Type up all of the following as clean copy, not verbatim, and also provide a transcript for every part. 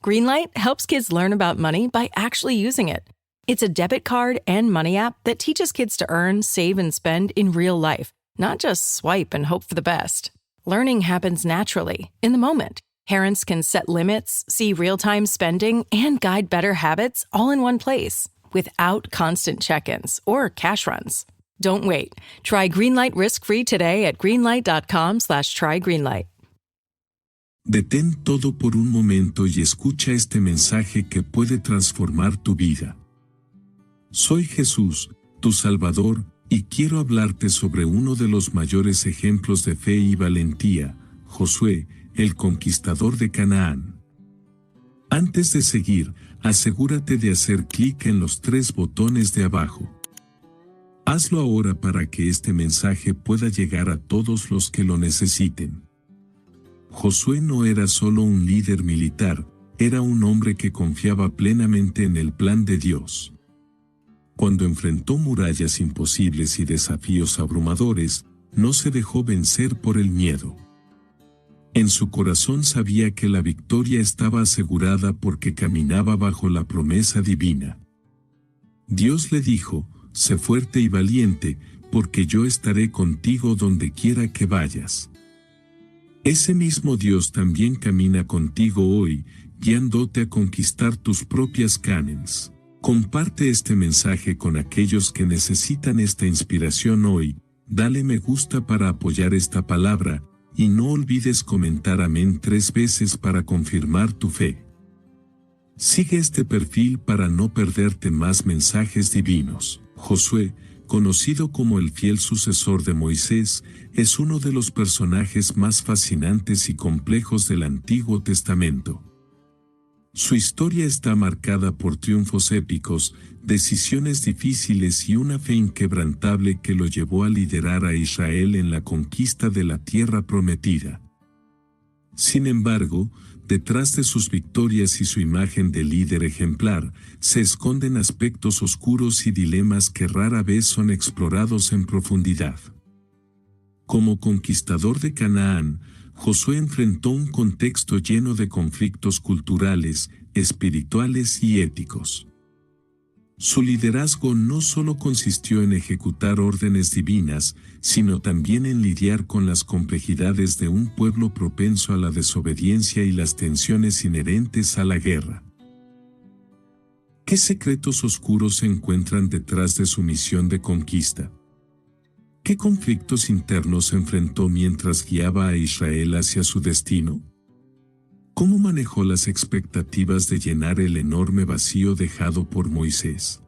Greenlight helps kids learn about money by actually using it. It's a debit card and money app that teaches kids to earn, save, and spend in real life, not just swipe and hope for the best. Learning happens naturally, in the moment. Parents can set limits, see real-time spending, and guide better habits all in one place, without constant check-ins or cash runs. Don't wait. Try Greenlight risk-free today at greenlight.com/trygreenlight. Detén todo por un momento y escucha este mensaje que puede transformar tu vida. Soy Jesús, tu Salvador, y quiero hablarte sobre uno de los mayores ejemplos de fe y valentía, Josué, el conquistador de Canaán. Antes de seguir, asegúrate de hacer clic en los 3 botones de abajo. Hazlo ahora para que este mensaje pueda llegar a todos los que lo necesiten. Josué no era solo un líder militar, era un hombre que confiaba plenamente en el plan de Dios. Cuando enfrentó murallas imposibles y desafíos abrumadores, no se dejó vencer por el miedo. En su corazón sabía que la victoria estaba asegurada porque caminaba bajo la promesa divina. Dios le dijo: sé fuerte y valiente, porque yo estaré contigo donde quiera que vayas. Ese mismo Dios también camina contigo hoy, guiándote a conquistar tus propias Canaans. Comparte este mensaje con aquellos que necesitan esta inspiración hoy, dale me gusta para apoyar esta palabra, y no olvides comentar amén 3 veces para confirmar tu fe. Sigue este perfil para no perderte más mensajes divinos. Josué, conocido como el fiel sucesor de Moisés, es uno de los personajes más fascinantes y complejos del Antiguo Testamento. Su historia está marcada por triunfos épicos, decisiones difíciles y una fe inquebrantable que lo llevó a liderar a Israel en la conquista de la tierra prometida. Sin embargo, detrás de sus victorias y su imagen de líder ejemplar, se esconden aspectos oscuros y dilemas que rara vez son explorados en profundidad. Como conquistador de Canaán, Josué enfrentó un contexto lleno de conflictos culturales, espirituales y éticos. Su liderazgo no solo consistió en ejecutar órdenes divinas, sino también en lidiar con las complejidades de un pueblo propenso a la desobediencia y las tensiones inherentes a la guerra. ¿Qué secretos oscuros se encuentran detrás de su misión de conquista? ¿Qué conflictos internos enfrentó mientras guiaba a Israel hacia su destino? ¿Cómo manejó las expectativas de llenar el enorme vacío dejado por Moisés?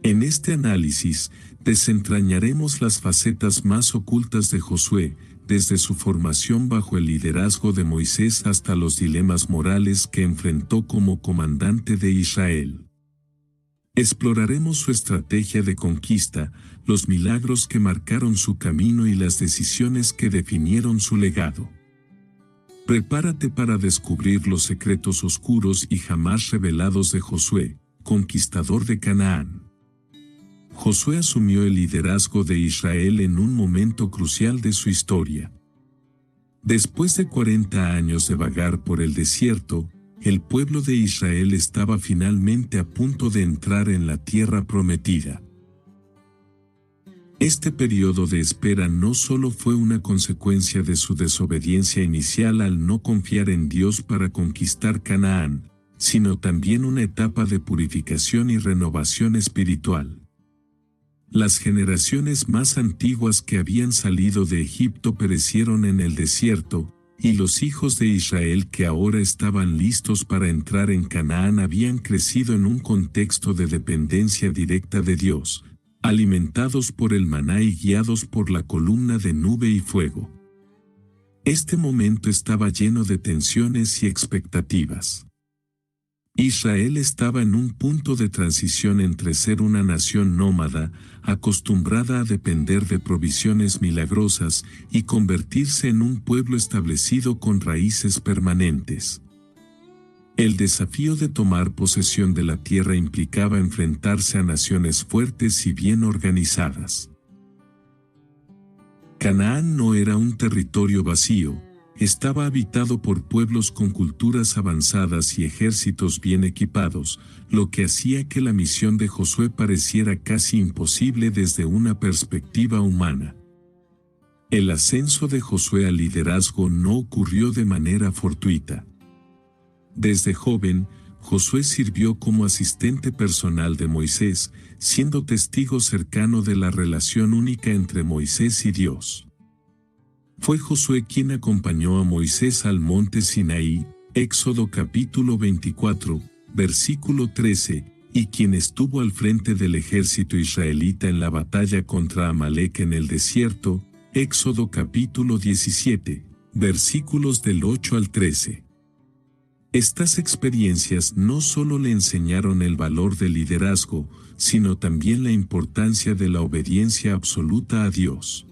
En este análisis, desentrañaremos las facetas más ocultas de Josué, desde su formación bajo el liderazgo de Moisés hasta los dilemas morales que enfrentó como comandante de Israel. Exploraremos su estrategia de conquista, los milagros que marcaron su camino y las decisiones que definieron su legado. Prepárate para descubrir los secretos oscuros y jamás revelados de Josué, conquistador de Canaán. Josué asumió el liderazgo de Israel en un momento crucial de su historia. Después de 40 años de vagar por el desierto, el pueblo de Israel estaba finalmente a punto de entrar en la tierra prometida. Este periodo de espera no solo fue una consecuencia de su desobediencia inicial al no confiar en Dios para conquistar Canaán, sino también una etapa de purificación y renovación espiritual. Las generaciones más antiguas que habían salido de Egipto perecieron en el desierto, y los hijos de Israel que ahora estaban listos para entrar en Canaán habían crecido en un contexto de dependencia directa de Dios, alimentados por el maná y guiados por la columna de nube y fuego. Este momento estaba lleno de tensiones y expectativas. Israel estaba en un punto de transición entre ser una nación nómada, acostumbrada a depender de provisiones milagrosas, y convertirse en un pueblo establecido con raíces permanentes. El desafío de tomar posesión de la tierra implicaba enfrentarse a naciones fuertes y bien organizadas. Canaán no era un territorio vacío, estaba habitado por pueblos con culturas avanzadas y ejércitos bien equipados, lo que hacía que la misión de Josué pareciera casi imposible desde una perspectiva humana. El ascenso de Josué al liderazgo no ocurrió de manera fortuita. Desde joven, Josué sirvió como asistente personal de Moisés, siendo testigo cercano de la relación única entre Moisés y Dios. Fue Josué quien acompañó a Moisés al monte Sinaí, Éxodo capítulo 24, versículo 13, y quien estuvo al frente del ejército israelita en la batalla contra Amalek en el desierto, Éxodo capítulo 17, versículos del 8 al 13. Estas experiencias no solo le enseñaron el valor del liderazgo, sino también la importancia de la obediencia absoluta a Dios.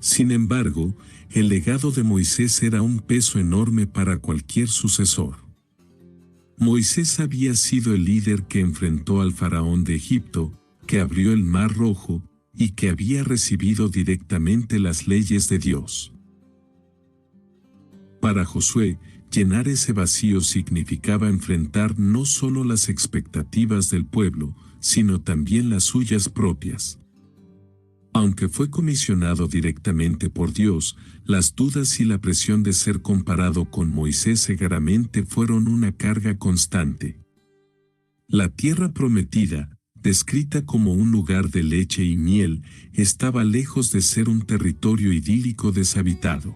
Sin embargo, el legado de Moisés era un peso enorme para cualquier sucesor. Moisés había sido el líder que enfrentó al faraón de Egipto, que abrió el Mar Rojo, y que había recibido directamente las leyes de Dios. Para Josué, llenar ese vacío significaba enfrentar no solo las expectativas del pueblo, sino también las suyas propias. Aunque fue comisionado directamente por Dios, las dudas y la presión de ser comparado con Moisés seguramente fueron una carga constante. La tierra prometida, descrita como un lugar de leche y miel, estaba lejos de ser un territorio idílico deshabitado.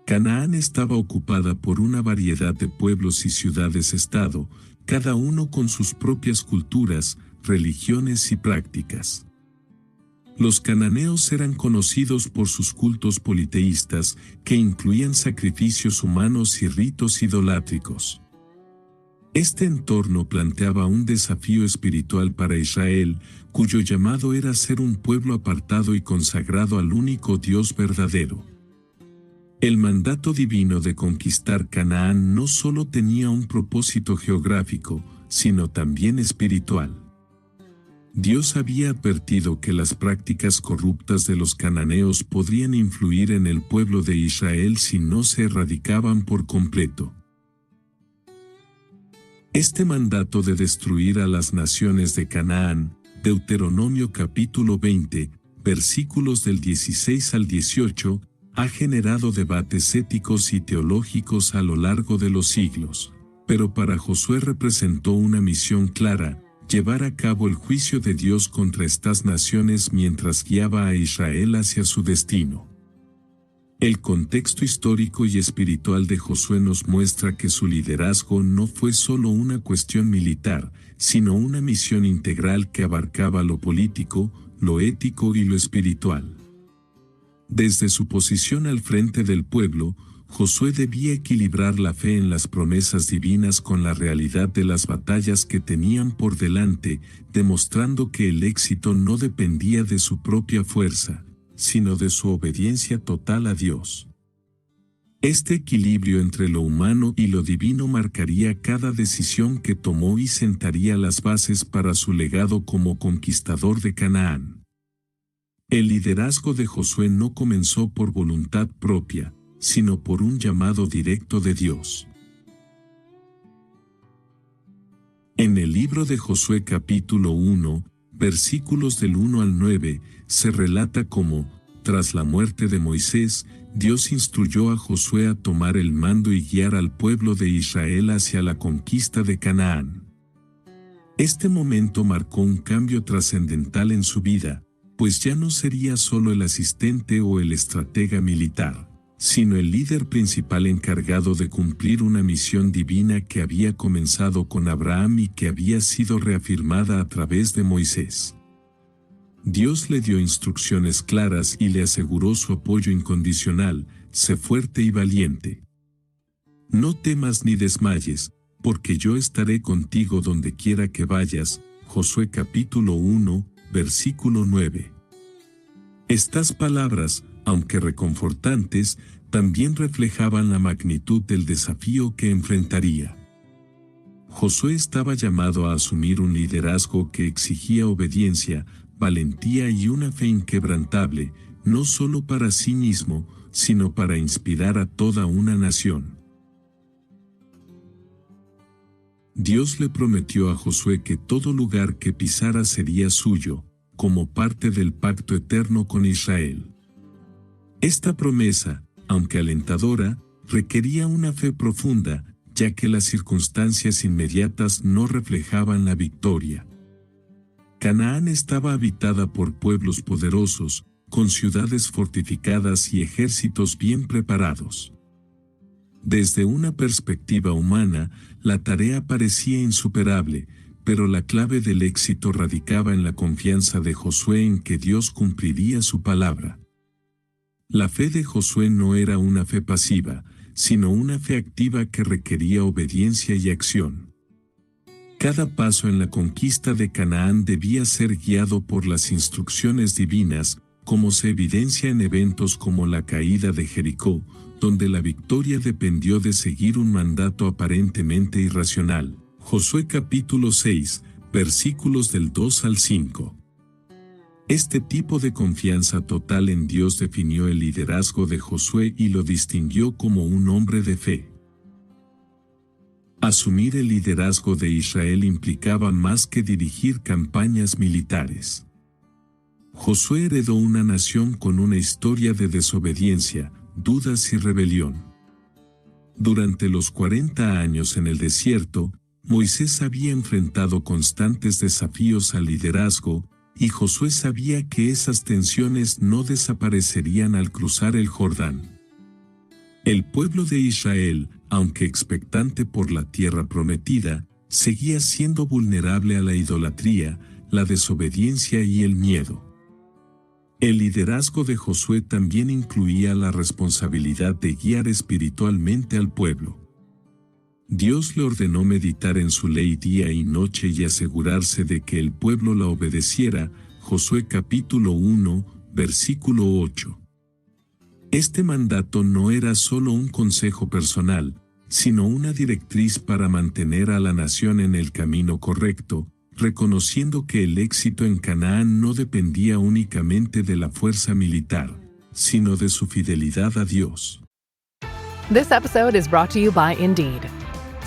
Canaán estaba ocupada por una variedad de pueblos y ciudades-estado, cada uno con sus propias culturas, religiones y prácticas. Los cananeos eran conocidos por sus cultos politeístas, que incluían sacrificios humanos y ritos idolátricos. Este entorno planteaba un desafío espiritual para Israel, cuyo llamado era ser un pueblo apartado y consagrado al único Dios verdadero. El mandato divino de conquistar Canaán no solo tenía un propósito geográfico, sino también espiritual. Dios había advertido que las prácticas corruptas de los cananeos podrían influir en el pueblo de Israel si no se erradicaban por completo. Este mandato de destruir a las naciones de Canaán, Deuteronomio capítulo 20, versículos del 16 al 18, ha generado debates éticos y teológicos a lo largo de los siglos, pero para Josué representó una misión clara: llevar a cabo el juicio de Dios contra estas naciones mientras guiaba a Israel hacia su destino. El contexto histórico y espiritual de Josué nos muestra que su liderazgo no fue solo una cuestión militar, sino una misión integral que abarcaba lo político, lo ético y lo espiritual. Desde su posición al frente del pueblo, Josué debía equilibrar la fe en las promesas divinas con la realidad de las batallas que tenían por delante, demostrando que el éxito no dependía de su propia fuerza, sino de su obediencia total a Dios. Este equilibrio entre lo humano y lo divino marcaría cada decisión que tomó y sentaría las bases para su legado como conquistador de Canaán. El liderazgo de Josué no comenzó por voluntad propia, sino por un llamado directo de Dios. En el libro de Josué capítulo 1, versículos del 1 al 9, se relata cómo, tras la muerte de Moisés, Dios instruyó a Josué a tomar el mando y guiar al pueblo de Israel hacia la conquista de Canaán. Este momento marcó un cambio trascendental en su vida, pues ya no sería solo el asistente o el estratega militar, sino el líder principal encargado de cumplir una misión divina que había comenzado con Abraham y que había sido reafirmada a través de Moisés. Dios le dio instrucciones claras y le aseguró su apoyo incondicional: sé fuerte y valiente. No temas ni desmayes, porque yo estaré contigo donde quiera que vayas. Josué capítulo 1, versículo 9. Estas palabras, aunque reconfortantes, también reflejaban la magnitud del desafío que enfrentaría. Josué estaba llamado a asumir un liderazgo que exigía obediencia, valentía y una fe inquebrantable, no solo para sí mismo, sino para inspirar a toda una nación. Dios le prometió a Josué que todo lugar que pisara sería suyo, como parte del pacto eterno con Israel. Esta promesa, aunque alentadora, requería una fe profunda, ya que las circunstancias inmediatas no reflejaban la victoria. Canaán estaba habitada por pueblos poderosos, con ciudades fortificadas y ejércitos bien preparados. Desde una perspectiva humana, la tarea parecía insuperable, pero la clave del éxito radicaba en la confianza de Josué en que Dios cumpliría su palabra. La fe de Josué no era una fe pasiva, sino una fe activa que requería obediencia y acción. Cada paso en la conquista de Canaán debía ser guiado por las instrucciones divinas, como se evidencia en eventos como la caída de Jericó, donde la victoria dependió de seguir un mandato aparentemente irracional. Josué capítulo 6, versículos del 2 al 5. Este tipo de confianza total en Dios definió el liderazgo de Josué y lo distinguió como un hombre de fe. Asumir el liderazgo de Israel implicaba más que dirigir campañas militares. Josué heredó una nación con una historia de desobediencia, dudas y rebelión. Durante los 40 años en el desierto, Moisés había enfrentado constantes desafíos al liderazgo, y Josué sabía que esas tensiones no desaparecerían al cruzar el Jordán. El pueblo de Israel, aunque expectante por la tierra prometida, seguía siendo vulnerable a la idolatría, la desobediencia y el miedo. El liderazgo de Josué también incluía la responsabilidad de guiar espiritualmente al pueblo. Dios le ordenó meditar en su ley día y noche y asegurarse de que el pueblo la obedeciera. Josué capítulo 1, versículo 8. Este mandato no era solo un consejo personal, sino una directriz para mantener a la nación en el camino correcto, reconociendo que el éxito en Canaán no dependía únicamente de la fuerza militar, sino de su fidelidad a Dios. This episode is brought to you by Indeed.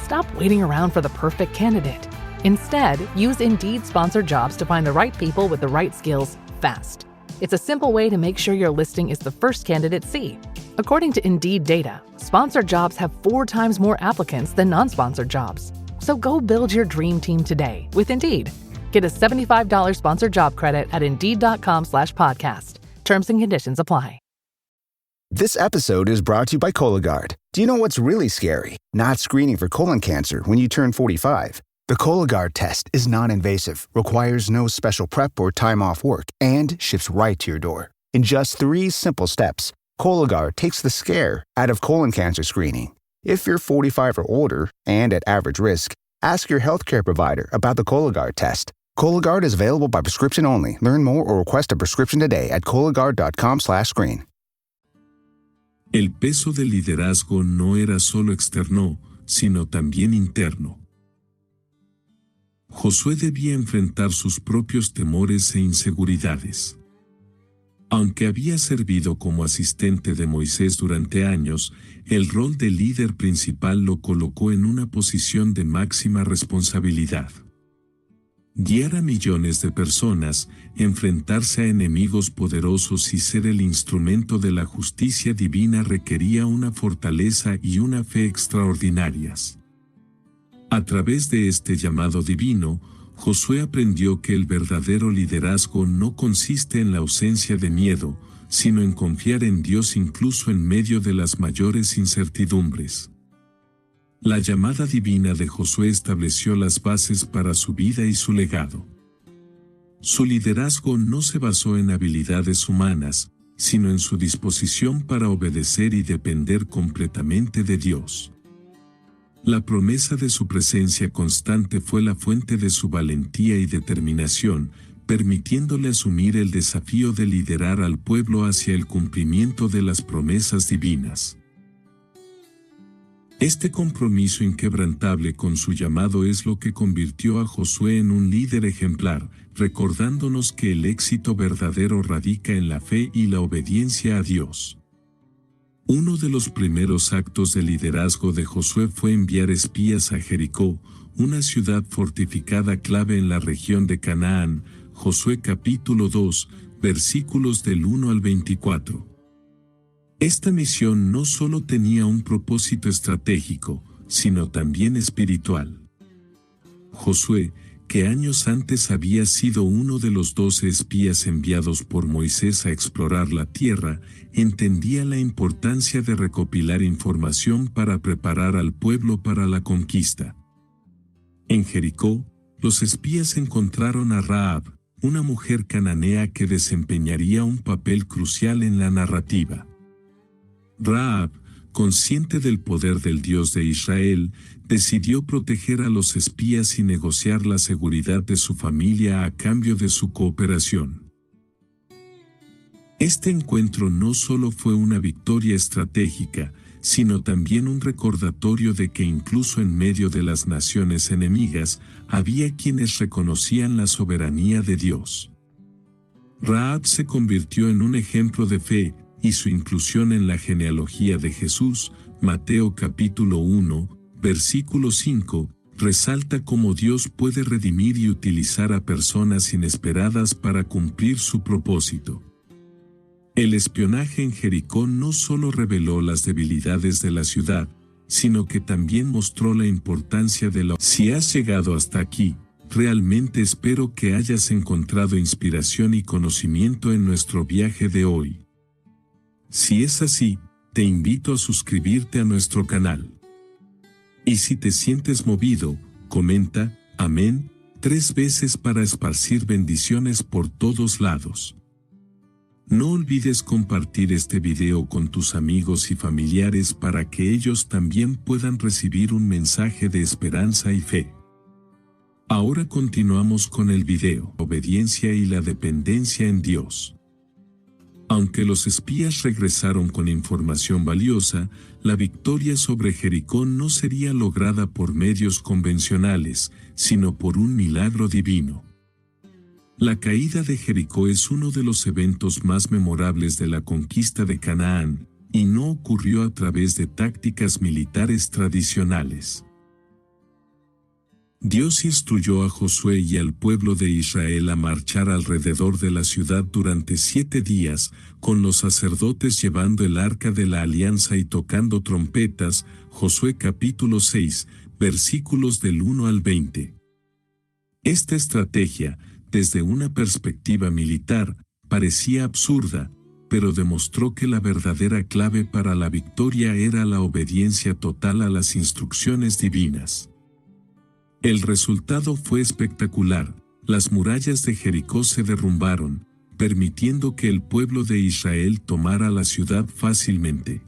Stop waiting around for the perfect candidate. Instead, use Indeed sponsored jobs to find the right people with the right skills fast. It's a simple way to make sure your listing is the first candidates see. According to Indeed data, sponsored jobs have 4 times more applicants than non-sponsored jobs. So go build your dream team today with Indeed. Get a $75 sponsored job credit at Indeed.com/podcast. Terms and conditions apply. This episode is brought to you by Cologuard. Do you know what's really scary? Not screening for colon cancer when you turn 45. The Cologuard test is non-invasive, requires no special prep or time off work, and ships right to your door. In just 3 simple steps, Cologuard takes the scare out of colon cancer screening. If you're 45 or older and at average risk, ask your healthcare provider about the Cologuard test. Cologuard is available by prescription only. Learn more or request a prescription today at Cologuard.com/screen. El peso del liderazgo no era solo externo, sino también interno. Josué debía enfrentar sus propios temores e inseguridades. Aunque había servido como asistente de Moisés durante años, el rol de líder principal lo colocó en una posición de máxima responsabilidad. Guiar a millones de personas, enfrentarse a enemigos poderosos y ser el instrumento de la justicia divina requería una fortaleza y una fe extraordinarias. A través de este llamado divino, Josué aprendió que el verdadero liderazgo no consiste en la ausencia de miedo, sino en confiar en Dios incluso en medio de las mayores incertidumbres. La llamada divina de Josué estableció las bases para su vida y su legado. Su liderazgo no se basó en habilidades humanas, sino en su disposición para obedecer y depender completamente de Dios. La promesa de su presencia constante fue la fuente de su valentía y determinación, permitiéndole asumir el desafío de liderar al pueblo hacia el cumplimiento de las promesas divinas. Este compromiso inquebrantable con su llamado es lo que convirtió a Josué en un líder ejemplar, recordándonos que el éxito verdadero radica en la fe y la obediencia a Dios. Uno de los primeros actos de liderazgo de Josué fue enviar espías a Jericó, una ciudad fortificada clave en la región de Canaán. Josué capítulo 2, versículos del 1 al 24. Esta misión no solo tenía un propósito estratégico, sino también espiritual. Josué, que años antes había sido uno de los 12 espías enviados por Moisés a explorar la tierra, entendía la importancia de recopilar información para preparar al pueblo para la conquista. En Jericó, los espías encontraron a Rahab, una mujer cananea que desempeñaría un papel crucial en la narrativa. Rahab, consciente del poder del Dios de Israel, decidió proteger a los espías y negociar la seguridad de su familia a cambio de su cooperación. Este encuentro no solo fue una victoria estratégica, sino también un recordatorio de que incluso en medio de las naciones enemigas, había quienes reconocían la soberanía de Dios. Rahab se convirtió en un ejemplo de fe, y su inclusión en la genealogía de Jesús, Mateo capítulo 1, versículo 5, resalta cómo Dios puede redimir y utilizar a personas inesperadas para cumplir su propósito. El espionaje en Jericó no solo reveló las debilidades de la ciudad, sino que también mostró la importancia de la... Si has llegado hasta aquí, realmente espero que hayas encontrado inspiración y conocimiento en nuestro viaje de hoy. Si es así, te invito a suscribirte a nuestro canal. Y si te sientes movido, comenta, amén, 3 veces para esparcir bendiciones por todos lados. No olvides compartir este video con tus amigos y familiares para que ellos también puedan recibir un mensaje de esperanza y fe. Ahora continuamos con el video, obediencia y la dependencia en Dios. Aunque los espías regresaron con información valiosa, la victoria sobre Jericó no sería lograda por medios convencionales, sino por un milagro divino. La caída de Jericó es uno de los eventos más memorables de la conquista de Canaán, y no ocurrió a través de tácticas militares tradicionales. Dios instruyó a Josué y al pueblo de Israel a marchar alrededor de la ciudad durante 7 días, con los sacerdotes llevando el arca de la alianza y tocando trompetas. Josué capítulo 6, versículos del 1 al 20. Esta estrategia, desde una perspectiva militar, parecía absurda, pero demostró que la verdadera clave para la victoria era la obediencia total a las instrucciones divinas. El resultado fue espectacular. Las murallas de Jericó se derrumbaron, permitiendo que el pueblo de Israel tomara la ciudad fácilmente.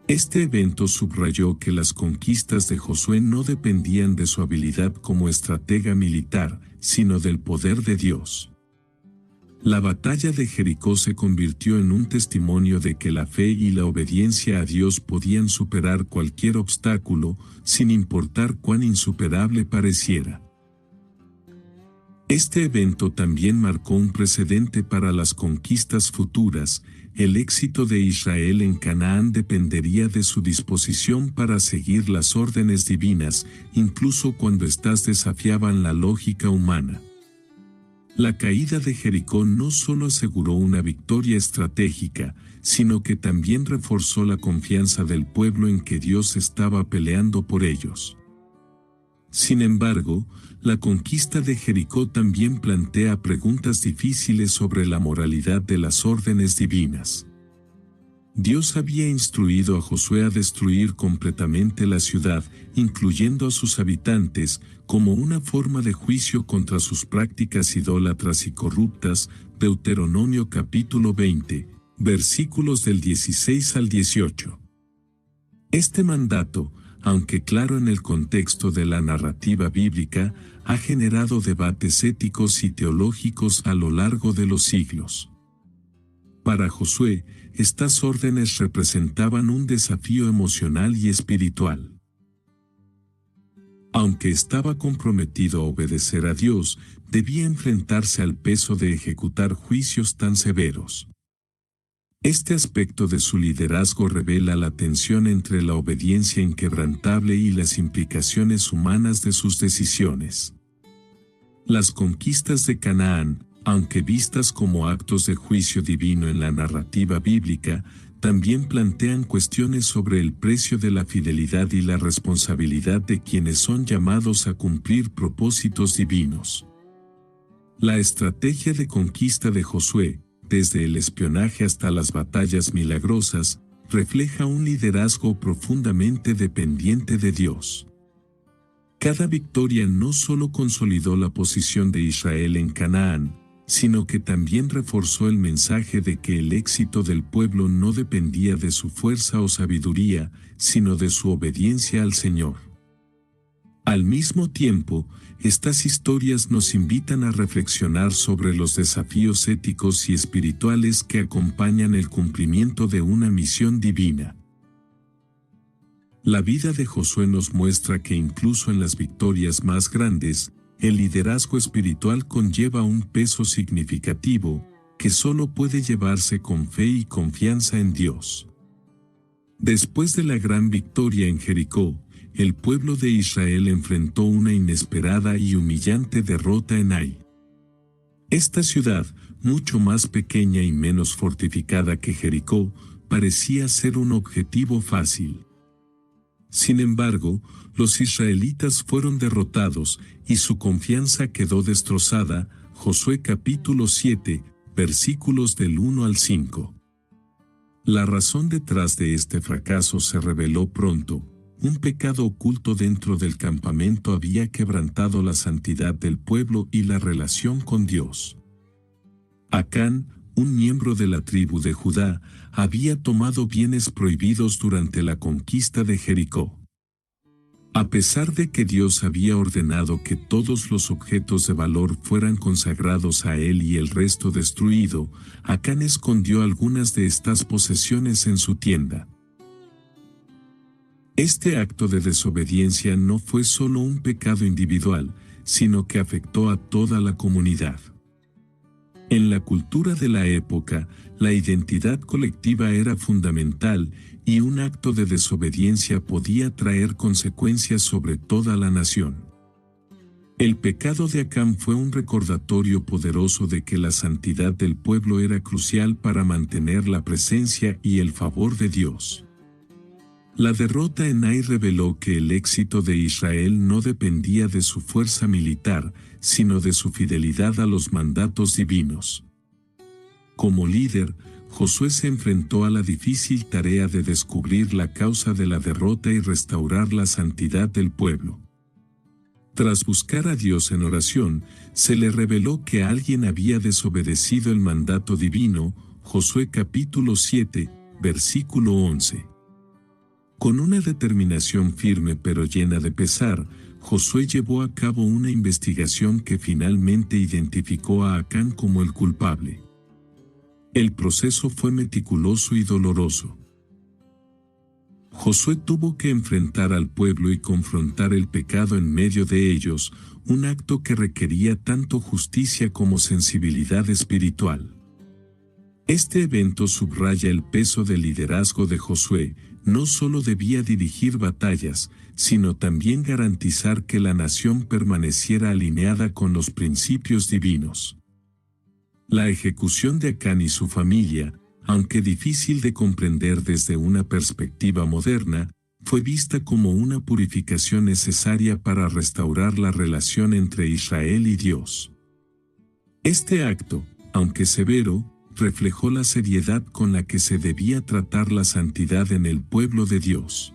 Este evento subrayó que las conquistas de Josué no dependían de su habilidad como estratega militar, sino del poder de Dios. La batalla de Jericó se convirtió en un testimonio de que la fe y la obediencia a Dios podían superar cualquier obstáculo, sin importar cuán insuperable pareciera. Este evento también marcó un precedente para las conquistas futuras. El éxito de Israel en Canaán dependería de su disposición para seguir las órdenes divinas, incluso cuando éstas desafiaban la lógica humana. La caída de Jericó no solo aseguró una victoria estratégica, sino que también reforzó la confianza del pueblo en que Dios estaba peleando por ellos. Sin embargo, la conquista de Jericó también plantea preguntas difíciles sobre la moralidad de las órdenes divinas. Dios había instruido a Josué a destruir completamente la ciudad, incluyendo a sus habitantes, como una forma de juicio contra sus prácticas idólatras y corruptas. Deuteronomio capítulo 20, versículos del 16 al 18. Este mandato, aunque claro en el contexto de la narrativa bíblica, ha generado debates éticos y teológicos a lo largo de los siglos. Para Josué, estas órdenes representaban un desafío emocional y espiritual. Aunque estaba comprometido a obedecer a Dios, debía enfrentarse al peso de ejecutar juicios tan severos. Este aspecto de su liderazgo revela la tensión entre la obediencia inquebrantable y las implicaciones humanas de sus decisiones. Las conquistas de Canaán, aunque vistas como actos de juicio divino en la narrativa bíblica, también plantean cuestiones sobre el precio de la fidelidad y la responsabilidad de quienes son llamados a cumplir propósitos divinos. La estrategia de conquista de Josué, desde el espionaje hasta las batallas milagrosas, refleja un liderazgo profundamente dependiente de Dios. Cada victoria no solo consolidó la posición de Israel en Canaán, sino que también reforzó el mensaje de que el éxito del pueblo no dependía de su fuerza o sabiduría, sino de su obediencia al Señor. Al mismo tiempo, estas historias nos invitan a reflexionar sobre los desafíos éticos y espirituales que acompañan el cumplimiento de una misión divina. La vida de Josué nos muestra que incluso en las victorias más grandes, el liderazgo espiritual conlleva un peso significativo, que solo puede llevarse con fe y confianza en Dios. Después de la gran victoria en Jericó, el pueblo de Israel enfrentó una inesperada y humillante derrota en Ai. Esta ciudad, mucho más pequeña y menos fortificada que Jericó, parecía ser un objetivo fácil. Sin embargo, los israelitas fueron derrotados y su confianza quedó destrozada. Josué capítulo 7, versículos del 1 al 5. La razón detrás de este fracaso se reveló pronto. Un pecado oculto dentro del campamento había quebrantado la santidad del pueblo y la relación con Dios. Acán, un miembro de la tribu de Judá, había tomado bienes prohibidos durante la conquista de Jericó. A pesar de que Dios había ordenado que todos los objetos de valor fueran consagrados a él y el resto destruido, Acán escondió algunas de estas posesiones en su tienda. Este acto de desobediencia no fue solo un pecado individual, sino que afectó a toda la comunidad. En la cultura de la época, la identidad colectiva era fundamental y un acto de desobediencia podía traer consecuencias sobre toda la nación. El pecado de Acán fue un recordatorio poderoso de que la santidad del pueblo era crucial para mantener la presencia y el favor de Dios. La derrota en Ai reveló que el éxito de Israel no dependía de su fuerza militar, sino de su fidelidad a los mandatos divinos. Como líder, Josué se enfrentó a la difícil tarea de descubrir la causa de la derrota y restaurar la santidad del pueblo. Tras buscar a Dios en oración, se le reveló que alguien había desobedecido el mandato divino. Josué capítulo 7, versículo 11. Con una determinación firme pero llena de pesar, Josué llevó a cabo una investigación que finalmente identificó a Acán como el culpable. El proceso fue meticuloso y doloroso. Josué tuvo que enfrentar al pueblo y confrontar el pecado en medio de ellos, un acto que requería tanto justicia como sensibilidad espiritual. Este evento subraya el peso del liderazgo de Josué. No solo debía dirigir batallas, sino también garantizar que la nación permaneciera alineada con los principios divinos. La ejecución de Acán y su familia, aunque difícil de comprender desde una perspectiva moderna, fue vista como una purificación necesaria para restaurar la relación entre Israel y Dios. Este acto, aunque severo, reflejó la seriedad con la que se debía tratar la santidad en el pueblo de Dios.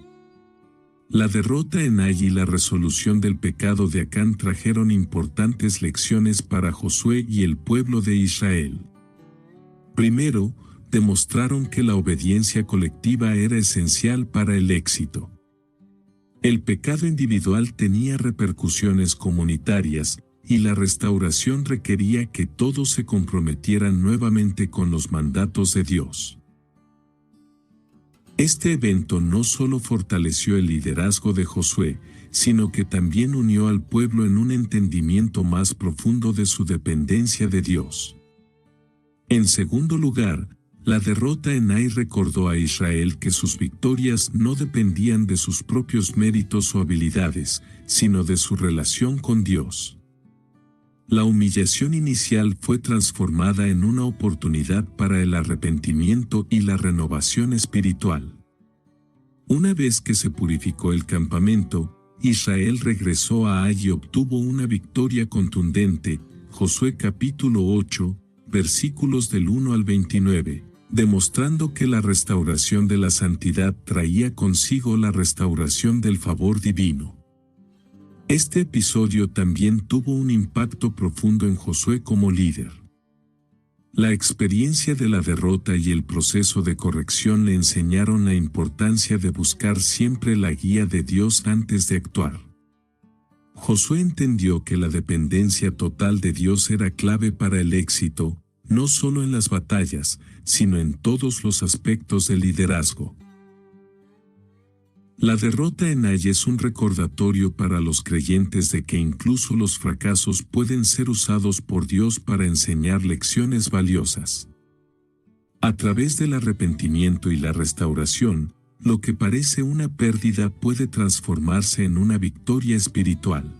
La derrota en Ai y la resolución del pecado de Acán trajeron importantes lecciones para Josué y el pueblo de Israel. Primero, demostraron que la obediencia colectiva era esencial para el éxito. El pecado individual tenía repercusiones comunitarias, y la restauración requería que todos se comprometieran nuevamente con los mandatos de Dios. Este evento no solo fortaleció el liderazgo de Josué, sino que también unió al pueblo en un entendimiento más profundo de su dependencia de Dios. En segundo lugar, La derrota en Ai recordó a Israel que sus victorias no dependían de sus propios méritos o habilidades, sino de su relación con Dios. La humillación inicial fue transformada en una oportunidad para el arrepentimiento y la renovación espiritual. Una vez que se purificó el campamento, Israel regresó a Ai y obtuvo una victoria contundente. Josué capítulo 8, versículos del 1 al 29, demostrando que la restauración de la santidad traía consigo la restauración del favor divino. Este episodio también tuvo un impacto profundo en Josué como líder. La experiencia de la derrota y el proceso de corrección le enseñaron la importancia de buscar siempre la guía de Dios antes de actuar. Josué entendió que la dependencia total de Dios era clave para el éxito, no solo en las batallas, sino en todos los aspectos del liderazgo. La derrota en Ai es un recordatorio para los creyentes de que incluso los fracasos pueden ser usados por Dios para enseñar lecciones valiosas. A través del arrepentimiento y la restauración, lo que parece una pérdida puede transformarse en una victoria espiritual.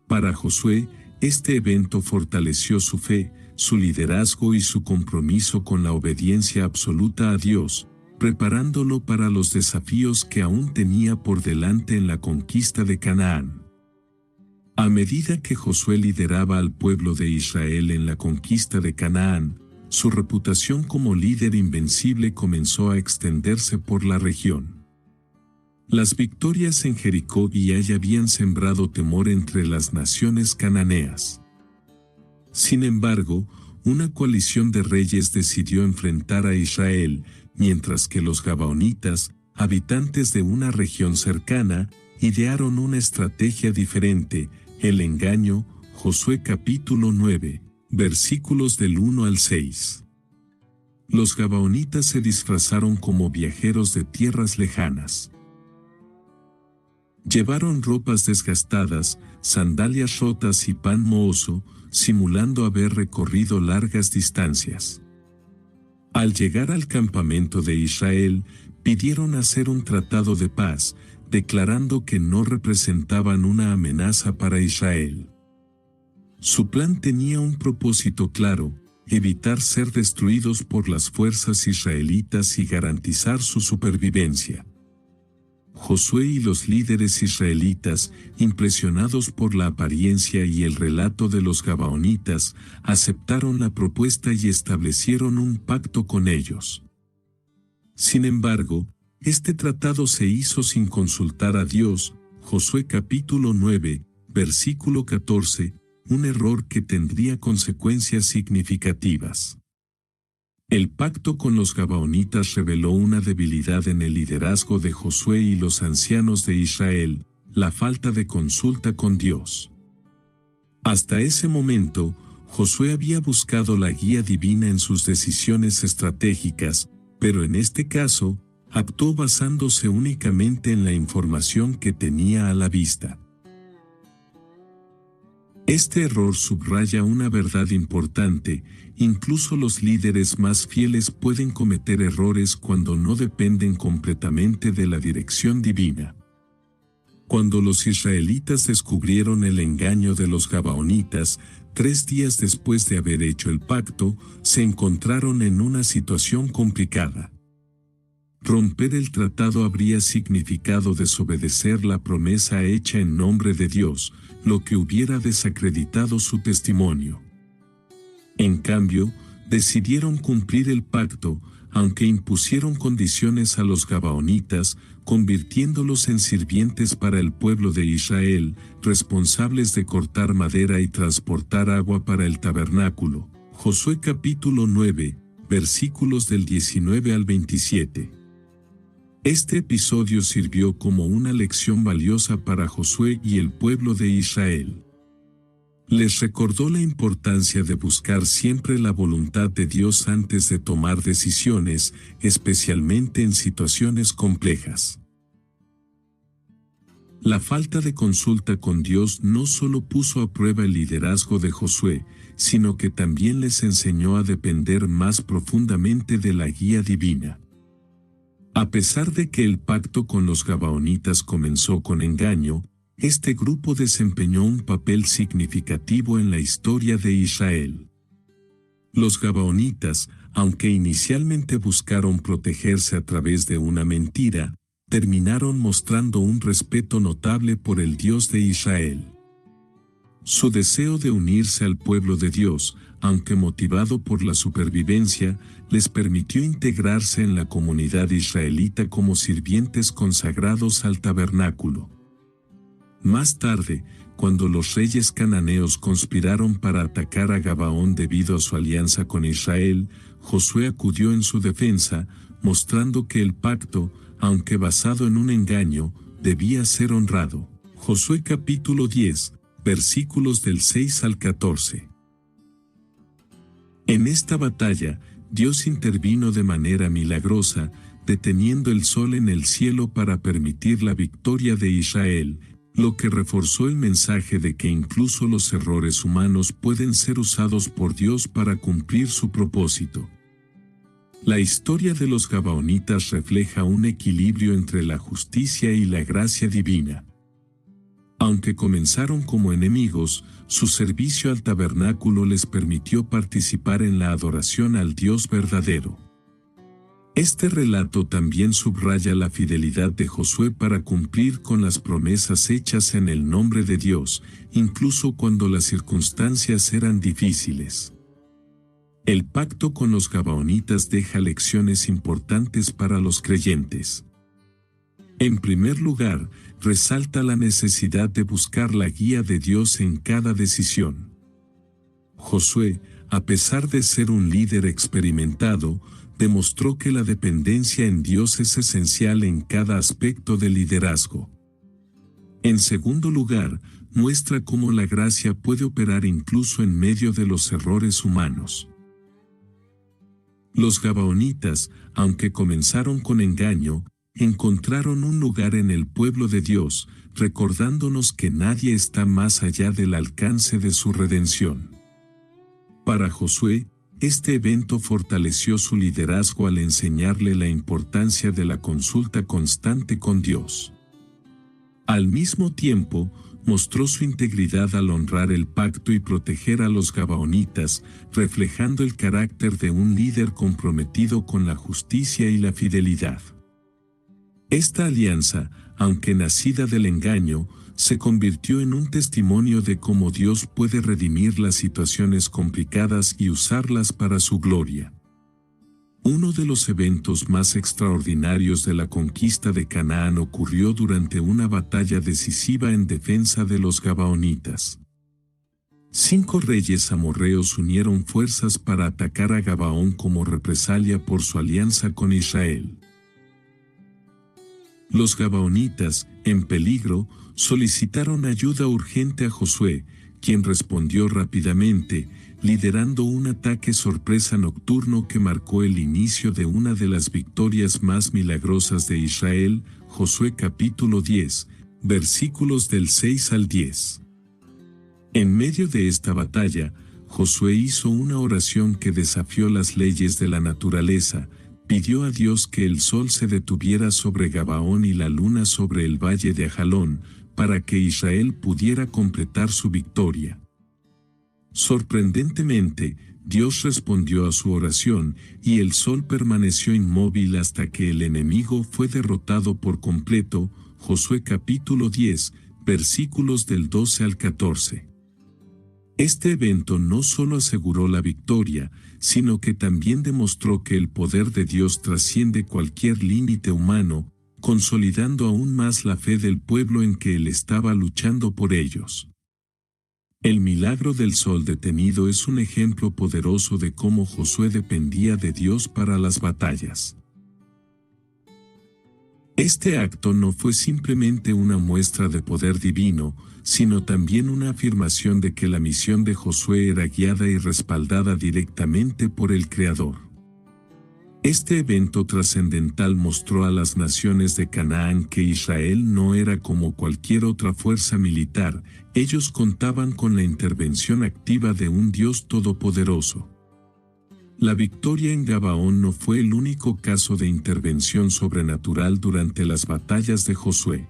Para Josué, este evento fortaleció su fe, su liderazgo y su compromiso con la obediencia absoluta a Dios, preparándolo para los desafíos que aún tenía por delante en la conquista de Canaán. A medida que Josué lideraba al pueblo de Israel en la conquista de Canaán, su reputación como líder invencible comenzó a extenderse por la región. Las victorias en Jericó y Ai habían sembrado temor entre las naciones cananeas. Sin embargo, una coalición de reyes decidió enfrentar a Israel, mientras que los gabaonitas, habitantes de una región cercana, idearon una estrategia diferente, el engaño. Josué capítulo 9, versículos del 1 al 6. Los gabaonitas se disfrazaron como viajeros de tierras lejanas. Llevaron ropas desgastadas, sandalias rotas y pan mohoso, simulando haber recorrido largas distancias. Al llegar al campamento de Israel, pidieron hacer un tratado de paz, declarando que no representaban una amenaza para Israel. Su plan tenía un propósito claro: evitar ser destruidos por las fuerzas israelitas y garantizar su supervivencia. Josué y los líderes israelitas, impresionados por la apariencia y el relato de los gabaonitas, aceptaron la propuesta y establecieron un pacto con ellos. Sin embargo, este tratado se hizo sin consultar a Dios. Josué capítulo 9, versículo 14, un error que tendría consecuencias significativas. El pacto con los gabaonitas reveló una debilidad en el liderazgo de Josué y los ancianos de Israel: la falta de consulta con Dios. Hasta ese momento, Josué había buscado la guía divina en sus decisiones estratégicas, pero en este caso, actuó basándose únicamente en la información que tenía a la vista. Este error subraya una verdad importante: incluso los líderes más fieles pueden cometer errores cuando no dependen completamente de la dirección divina. Cuando los israelitas descubrieron el engaño de los gabaonitas, 3 días después de haber hecho el pacto, se encontraron en una situación complicada. Romper el tratado habría significado desobedecer la promesa hecha en nombre de Dios, lo que hubiera desacreditado su testimonio. En cambio, decidieron cumplir el pacto, aunque impusieron condiciones a los gabaonitas, convirtiéndolos en sirvientes para el pueblo de Israel, responsables de cortar madera y transportar agua para el tabernáculo. Josué capítulo 9, versículos del 19 al 27. Este episodio sirvió como una lección valiosa para Josué y el pueblo de Israel. Les recordó la importancia de buscar siempre la voluntad de Dios antes de tomar decisiones, especialmente en situaciones complejas. La falta de consulta con Dios no solo puso a prueba el liderazgo de Josué, sino que también les enseñó a depender más profundamente de la guía divina. A pesar de que el pacto con los gabaonitas comenzó con engaño, este grupo desempeñó un papel significativo en la historia de Israel. Los gabaonitas, aunque inicialmente buscaron protegerse a través de una mentira, terminaron mostrando un respeto notable por el Dios de Israel. Su deseo de unirse al pueblo de Dios, aunque motivado por la supervivencia, les permitió integrarse en la comunidad israelita como sirvientes consagrados al tabernáculo. Más tarde, cuando los reyes cananeos conspiraron para atacar a Gabaón debido a su alianza con Israel, Josué acudió en su defensa, mostrando que el pacto, aunque basado en un engaño, debía ser honrado. Josué capítulo 10, versículos del 6 al 14. En esta batalla, Dios intervino de manera milagrosa, deteniendo el sol en el cielo para permitir la victoria de Israel, lo que reforzó el mensaje de que incluso los errores humanos pueden ser usados por Dios para cumplir su propósito. La historia de los gabaonitas refleja un equilibrio entre la justicia y la gracia divina. Aunque comenzaron como enemigos, su servicio al tabernáculo les permitió participar en la adoración al Dios verdadero. Este relato también subraya la fidelidad de Josué para cumplir con las promesas hechas en el nombre de Dios, incluso cuando las circunstancias eran difíciles. El pacto con los gabaonitas deja lecciones importantes para los creyentes. En primer lugar, resalta la necesidad de buscar la guía de Dios en cada decisión. Josué, a pesar de ser un líder experimentado, demostró que la dependencia en Dios es esencial en cada aspecto del liderazgo. En segundo lugar, muestra cómo la gracia puede operar incluso en medio de los errores humanos. Los gabaonitas, aunque comenzaron con engaño, encontraron un lugar en el pueblo de Dios, recordándonos que nadie está más allá del alcance de su redención. Para Josué, este evento fortaleció su liderazgo al enseñarle la importancia de la consulta constante con Dios. Al mismo tiempo, mostró su integridad al honrar el pacto y proteger a los gabaonitas, reflejando el carácter de un líder comprometido con la justicia y la fidelidad. Esta alianza, aunque nacida del engaño, se convirtió en un testimonio de cómo Dios puede redimir las situaciones complicadas y usarlas para su gloria. Uno de los eventos más extraordinarios de la conquista de Canaán ocurrió durante una batalla decisiva en defensa de los gabaonitas. 5 reyes amorreos unieron fuerzas para atacar a Gabaón como represalia por su alianza con Israel. Los gabaonitas, en peligro, solicitaron ayuda urgente a Josué, quien respondió rápidamente, liderando un ataque sorpresa nocturno que marcó el inicio de una de las victorias más milagrosas de Israel. Josué capítulo 10, versículos del 6 al 10. En medio de esta batalla, Josué hizo una oración que desafió las leyes de la naturaleza. Pidió a Dios que el sol se detuviera sobre Gabaón y la luna sobre el valle de Ajalón, para que Israel pudiera completar su victoria. Sorprendentemente, Dios respondió a su oración, y el sol permaneció inmóvil hasta que el enemigo fue derrotado por completo. Josué capítulo 10, versículos del 12 al 14. Este evento no solo aseguró la victoria, sino que también demostró que el poder de Dios trasciende cualquier límite humano, consolidando aún más la fe del pueblo en que Él estaba luchando por ellos. El milagro del sol detenido es un ejemplo poderoso de cómo Josué dependía de Dios para las batallas. Este acto no fue simplemente una muestra de poder divino, sino también una afirmación de que la misión de Josué era guiada y respaldada directamente por el Creador. Este evento trascendental mostró a las naciones de Canaán que Israel no era como cualquier otra fuerza militar, ellos contaban con la intervención activa de un Dios todopoderoso. La victoria en Gabaón no fue el único caso de intervención sobrenatural durante las batallas de Josué.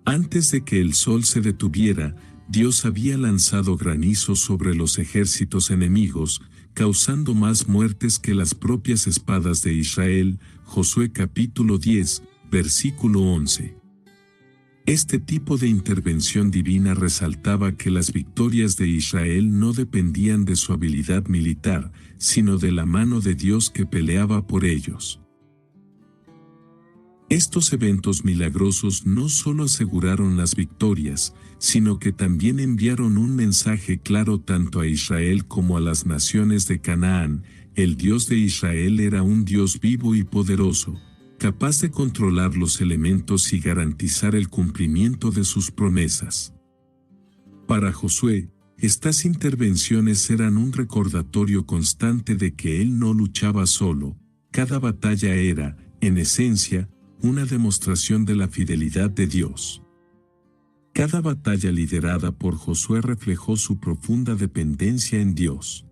Antes de que el sol se detuviera, Dios había lanzado granizo sobre los ejércitos enemigos, causando más muertes que las propias espadas de Israel. Josué capítulo 10, versículo 11. Este tipo de intervención divina resaltaba que las victorias de Israel no dependían de su habilidad militar, sino de la mano de Dios que peleaba por ellos. Estos eventos milagrosos no solo aseguraron las victorias, sino que también enviaron un mensaje claro tanto a Israel como a las naciones de Canaán. El Dios de Israel era un Dios vivo y poderoso, capaz de controlar los elementos y garantizar el cumplimiento de sus promesas. Para Josué, estas intervenciones eran un recordatorio constante de que él no luchaba solo. Cada batalla era, en esencia, una demostración de la fidelidad de Dios. Cada batalla liderada por Josué reflejó su profunda dependencia en Dios.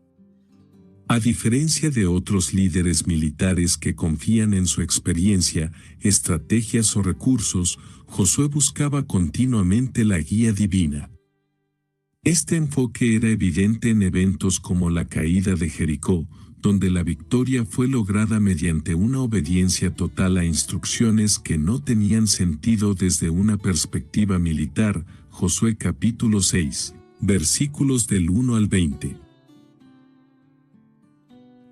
A diferencia de otros líderes militares que confían en su experiencia, estrategias o recursos, Josué buscaba continuamente la guía divina. Este enfoque era evidente en eventos como la caída de Jericó, donde la victoria fue lograda mediante una obediencia total a instrucciones que no tenían sentido desde una perspectiva militar. Josué capítulo 6, versículos del 1 al 20.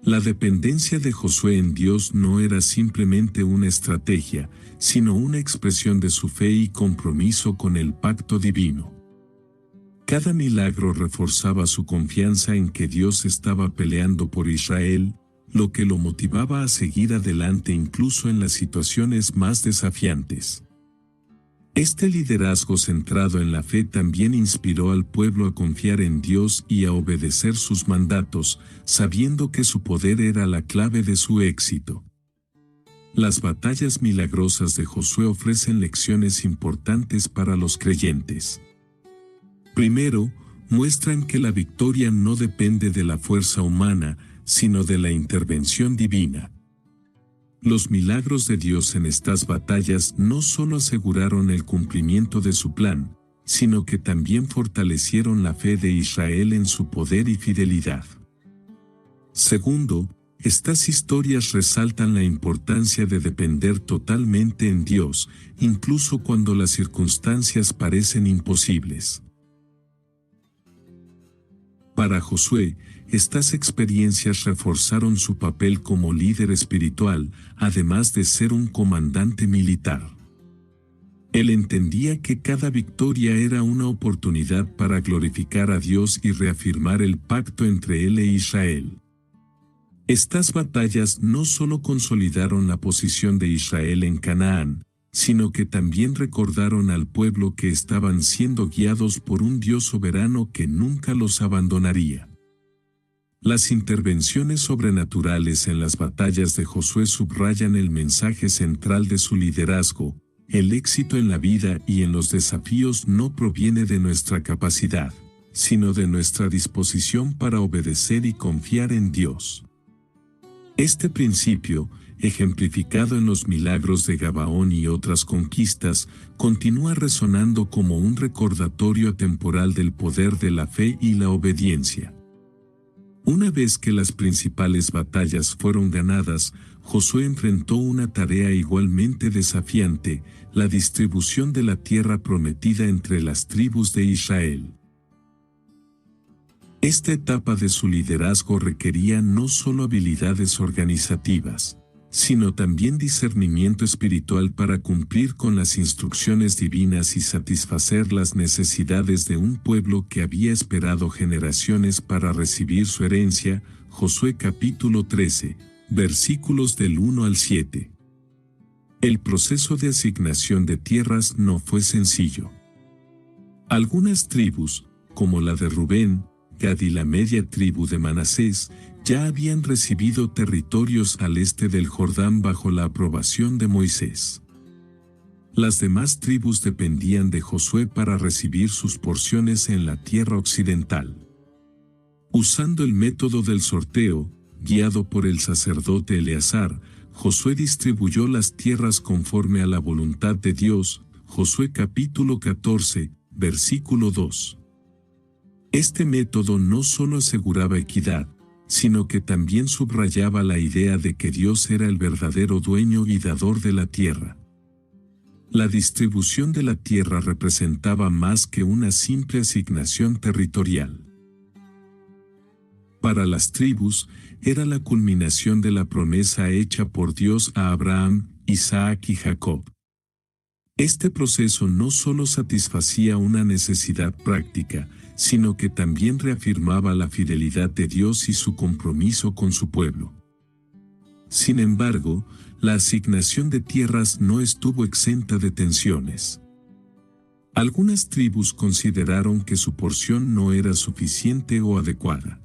La dependencia de Josué en Dios no era simplemente una estrategia, sino una expresión de su fe y compromiso con el pacto divino. Cada milagro reforzaba su confianza en que Dios estaba peleando por Israel, lo que lo motivaba a seguir adelante incluso en las situaciones más desafiantes. Este liderazgo centrado en la fe también inspiró al pueblo a confiar en Dios y a obedecer sus mandatos, sabiendo que su poder era la clave de su éxito. Las batallas milagrosas de Josué ofrecen lecciones importantes para los creyentes. Primero, muestran que la victoria no depende de la fuerza humana, sino de la intervención divina. Los milagros de Dios en estas batallas no solo aseguraron el cumplimiento de su plan, sino que también fortalecieron la fe de Israel en su poder y fidelidad. Segundo, estas historias resaltan la importancia de depender totalmente en Dios, incluso cuando las circunstancias parecen imposibles. Para Josué, estas experiencias reforzaron su papel como líder espiritual, además de ser un comandante militar. Él entendía que cada victoria era una oportunidad para glorificar a Dios y reafirmar el pacto entre él e Israel. Estas batallas no solo consolidaron la posición de Israel en Canaán, sino que también recordaron al pueblo que estaban siendo guiados por un Dios soberano que nunca los abandonaría. Las intervenciones sobrenaturales en las batallas de Josué subrayan el mensaje central de su liderazgo: el éxito en la vida y en los desafíos no proviene de nuestra capacidad, sino de nuestra disposición para obedecer y confiar en Dios. Este principio, ejemplificado en los milagros de Gabaón y otras conquistas, continúa resonando como un recordatorio atemporal del poder de la fe y la obediencia. Una vez que las principales batallas fueron ganadas, Josué enfrentó una tarea igualmente desafiante: la distribución de la tierra prometida entre las tribus de Israel. Esta etapa de su liderazgo requería no solo habilidades organizativas, sino también discernimiento espiritual para cumplir con las instrucciones divinas y satisfacer las necesidades de un pueblo que había esperado generaciones para recibir su herencia. Josué capítulo 13, versículos del 1 al 7. El proceso de asignación de tierras no fue sencillo. Algunas tribus, como la de Rubén, Gad y la media tribu de Manasés ya habían recibido territorios al este del Jordán bajo la aprobación de Moisés. Las demás tribus dependían de Josué para recibir sus porciones en la tierra occidental. Usando el método del sorteo, guiado por el sacerdote Eleazar, Josué distribuyó las tierras conforme a la voluntad de Dios. Josué capítulo 14, versículo 2. Este método no solo aseguraba equidad, sino que también subrayaba la idea de que Dios era el verdadero dueño y dador de la tierra. La distribución de la tierra representaba más que una simple asignación territorial. Para las tribus, era la culminación de la promesa hecha por Dios a Abraham, Isaac y Jacob. Este proceso no solo satisfacía una necesidad práctica, sino que también reafirmaba la fidelidad de Dios y su compromiso con su pueblo. Sin embargo, la asignación de tierras no estuvo exenta de tensiones. Algunas tribus consideraron que su porción no era suficiente o adecuada.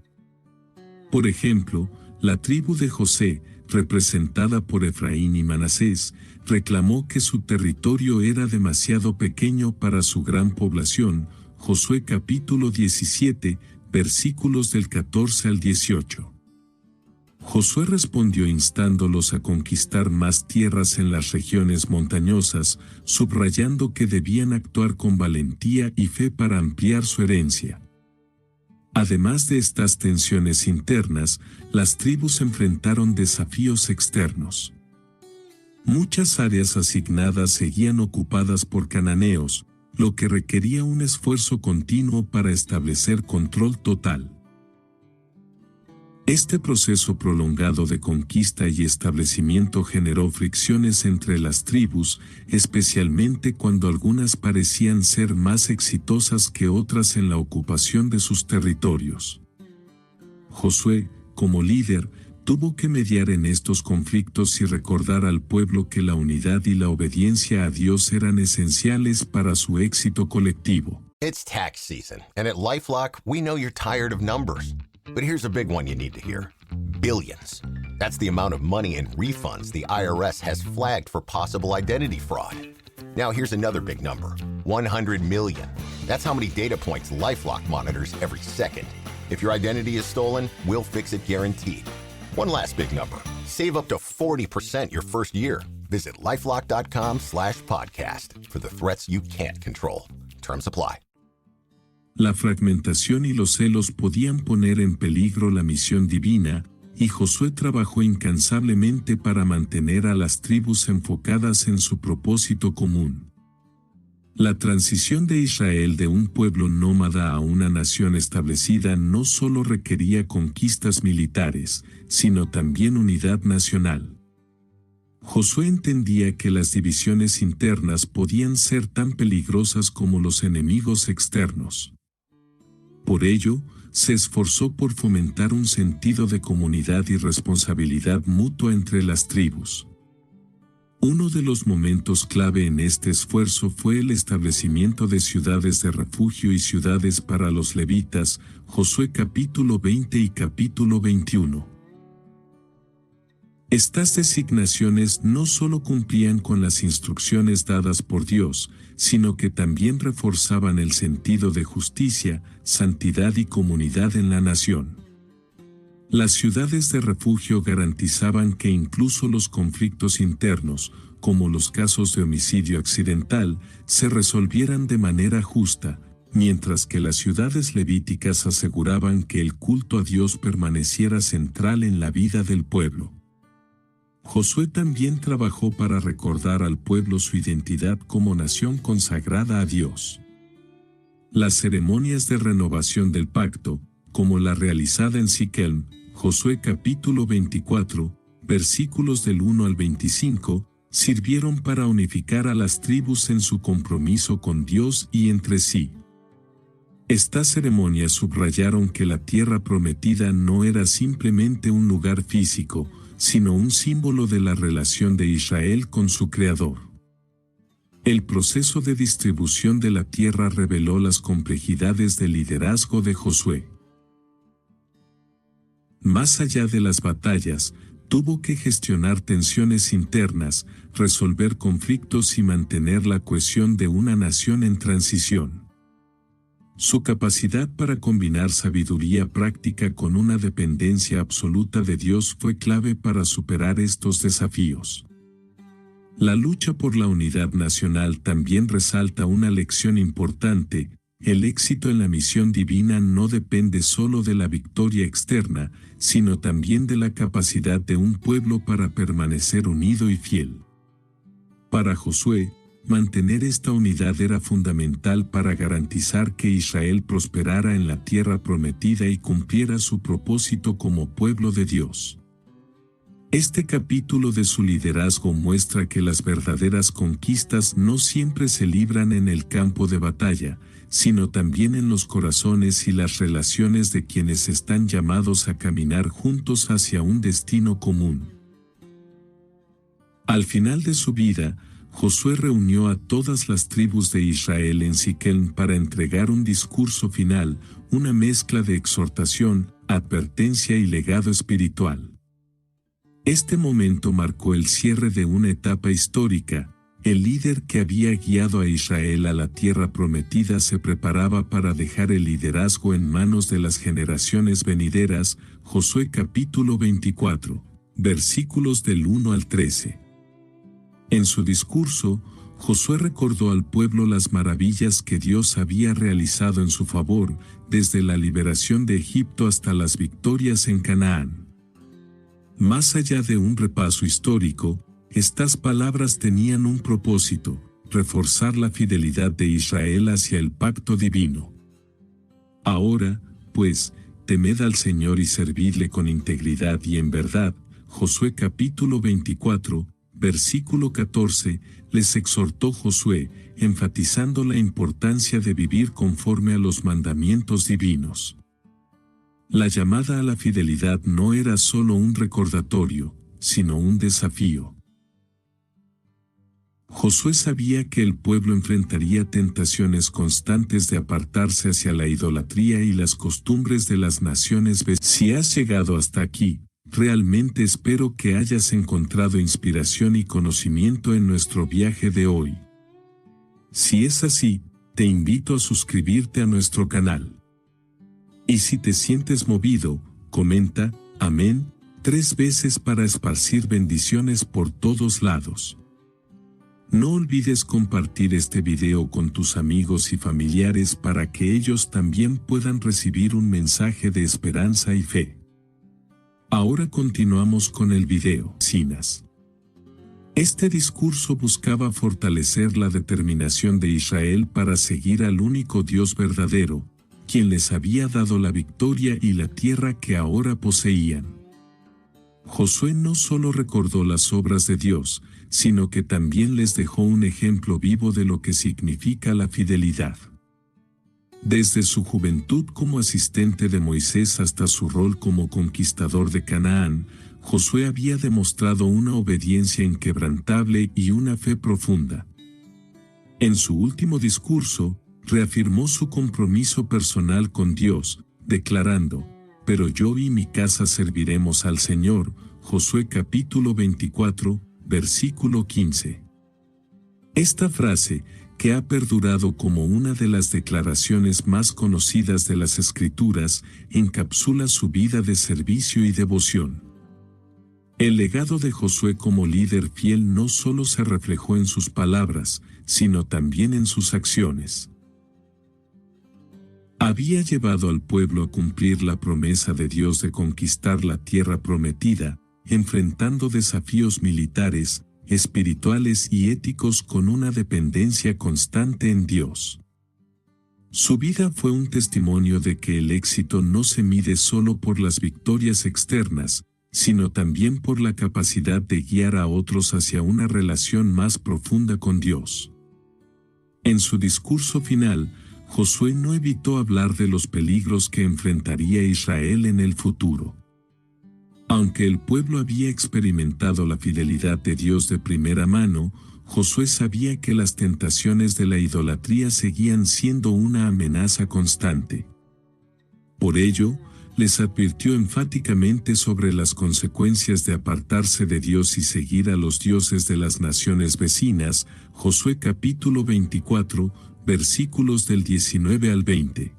Por ejemplo, la tribu de José, representada por Efraín y Manasés, reclamó que su territorio era demasiado pequeño para su gran población. Josué capítulo 17, versículos del 14 al 18. Josué respondió instándolos a conquistar más tierras en las regiones montañosas, subrayando que debían actuar con valentía y fe para ampliar su herencia. Además de estas tensiones internas, las tribus enfrentaron desafíos externos. Muchas áreas asignadas seguían ocupadas por cananeos, lo que requería un esfuerzo continuo para establecer control total. Este proceso prolongado de conquista y establecimiento generó fricciones entre las tribus, especialmente cuando algunas parecían ser más exitosas que otras en la ocupación de sus territorios. Josué, como líder, tuvo que mediar en estos conflictos y recordar al pueblo que la unidad y la obediencia a Dios eran esenciales para su éxito colectivo. It's tax season, and at LifeLock, we know you're tired of numbers. But here's a big one you need to hear. Billions. That's the amount of money in refunds the IRS has flagged for possible identity fraud. Now here's another big number. 100 million. That's how many data points LifeLock monitors every second. If your identity is stolen, we'll fix it guaranteed. One last big number. Save up to 40% your first year. Visit lifelock.com/podcast for the threats you can't control. Terms apply. La fragmentación y los celos podían poner en peligro la misión divina, y Josué trabajó incansablemente para mantener a las tribus enfocadas en su propósito común. La transición de Israel de un pueblo nómada a una nación establecida no solo requería conquistas militares, sino también unidad nacional. Josué entendía que las divisiones internas podían ser tan peligrosas como los enemigos externos. Por ello, se esforzó por fomentar un sentido de comunidad y responsabilidad mutua entre las tribus. Uno de los momentos clave en este esfuerzo fue el establecimiento de ciudades de refugio y ciudades para los levitas, Josué capítulo 20 y capítulo 21. Estas designaciones no solo cumplían con las instrucciones dadas por Dios, sino que también reforzaban el sentido de justicia, santidad y comunidad en la nación. Las ciudades de refugio garantizaban que incluso los conflictos internos, como los casos de homicidio accidental, se resolvieran de manera justa, mientras que las ciudades levíticas aseguraban que el culto a Dios permaneciera central en la vida del pueblo. Josué también trabajó para recordar al pueblo su identidad como nación consagrada a Dios. Las ceremonias de renovación del pacto, como la realizada en Siquem, Josué capítulo 24, versículos del 1 al 25, sirvieron para unificar a las tribus en su compromiso con Dios y entre sí. Estas ceremonias subrayaron que la tierra prometida no era simplemente un lugar físico, sino un símbolo de la relación de Israel con su Creador. El proceso de distribución de la tierra reveló las complejidades del liderazgo de Josué. Más allá de las batallas, tuvo que gestionar tensiones internas, resolver conflictos y mantener la cohesión de una nación en transición. Su capacidad para combinar sabiduría práctica con una dependencia absoluta de Dios fue clave para superar estos desafíos. La lucha por la unidad nacional también resalta una lección importante: el éxito en la misión divina no depende solo de la victoria externa, sino también de la capacidad de un pueblo para permanecer unido y fiel. Para Josué, mantener esta unidad era fundamental para garantizar que Israel prosperara en la tierra prometida y cumpliera su propósito como pueblo de Dios. Este capítulo de su liderazgo muestra que las verdaderas conquistas no siempre se libran en el campo de batalla, sino también en los corazones y las relaciones de quienes están llamados a caminar juntos hacia un destino común. Al final de su vida, Josué reunió a todas las tribus de Israel en Siquem para entregar un discurso final, una mezcla de exhortación, advertencia y legado espiritual. Este momento marcó el cierre de una etapa histórica. El líder que había guiado a Israel a la tierra prometida se preparaba para dejar el liderazgo en manos de las generaciones venideras. Josué capítulo 24, versículos del 1 al 13. En su discurso, Josué recordó al pueblo las maravillas que Dios había realizado en su favor, desde la liberación de Egipto hasta las victorias en Canaán. Más allá de un repaso histórico, estas palabras tenían un propósito: reforzar la fidelidad de Israel hacia el pacto divino. Ahora, pues, temed al Señor y servidle con integridad y en verdad. Josué capítulo 24, versículo 14, les exhortó Josué, enfatizando la importancia de vivir conforme a los mandamientos divinos. La llamada a la fidelidad no era solo un recordatorio, sino un desafío. Josué sabía que el pueblo enfrentaría tentaciones constantes de apartarse hacia la idolatría y las costumbres de las naciones vecinas. Si has llegado hasta aquí, realmente espero que hayas encontrado inspiración y conocimiento en nuestro viaje de hoy. Si es así, te invito a suscribirte a nuestro canal. Y si te sientes movido, comenta amén 3 veces para esparcir bendiciones por todos lados. No olvides compartir este video con tus amigos y familiares para que ellos también puedan recibir un mensaje de esperanza y fe. Ahora continuamos con el video. Este discurso buscaba fortalecer la determinación de Israel para seguir al único Dios verdadero, quien les había dado la victoria y la tierra que ahora poseían. Josué no solo recordó las obras de Dios, sino que también les dejó un ejemplo vivo de lo que significa la fidelidad. Desde su juventud como asistente de Moisés hasta su rol como conquistador de Canaán, Josué había demostrado una obediencia inquebrantable y una fe profunda. En su último discurso, reafirmó su compromiso personal con Dios, declarando: «Pero yo y mi casa serviremos al Señor». Josué capítulo 24, versículo 15. Esta frase, que ha perdurado como una de las declaraciones más conocidas de las Escrituras, encapsula su vida de servicio y devoción. El legado de Josué como líder fiel no solo se reflejó en sus palabras, sino también en sus acciones. Había llevado al pueblo a cumplir la promesa de Dios de conquistar la tierra prometida, enfrentando desafíos militares, espirituales y éticos con una dependencia constante en Dios. Su vida fue un testimonio de que el éxito no se mide solo por las victorias externas, sino también por la capacidad de guiar a otros hacia una relación más profunda con Dios. En su discurso final, Josué no evitó hablar de los peligros que enfrentaría Israel en el futuro. Aunque el pueblo había experimentado la fidelidad de Dios de primera mano, Josué sabía que las tentaciones de la idolatría seguían siendo una amenaza constante. Por ello, les advirtió enfáticamente sobre las consecuencias de apartarse de Dios y seguir a los dioses de las naciones vecinas. Josué capítulo 24, versículos del 19 al 20.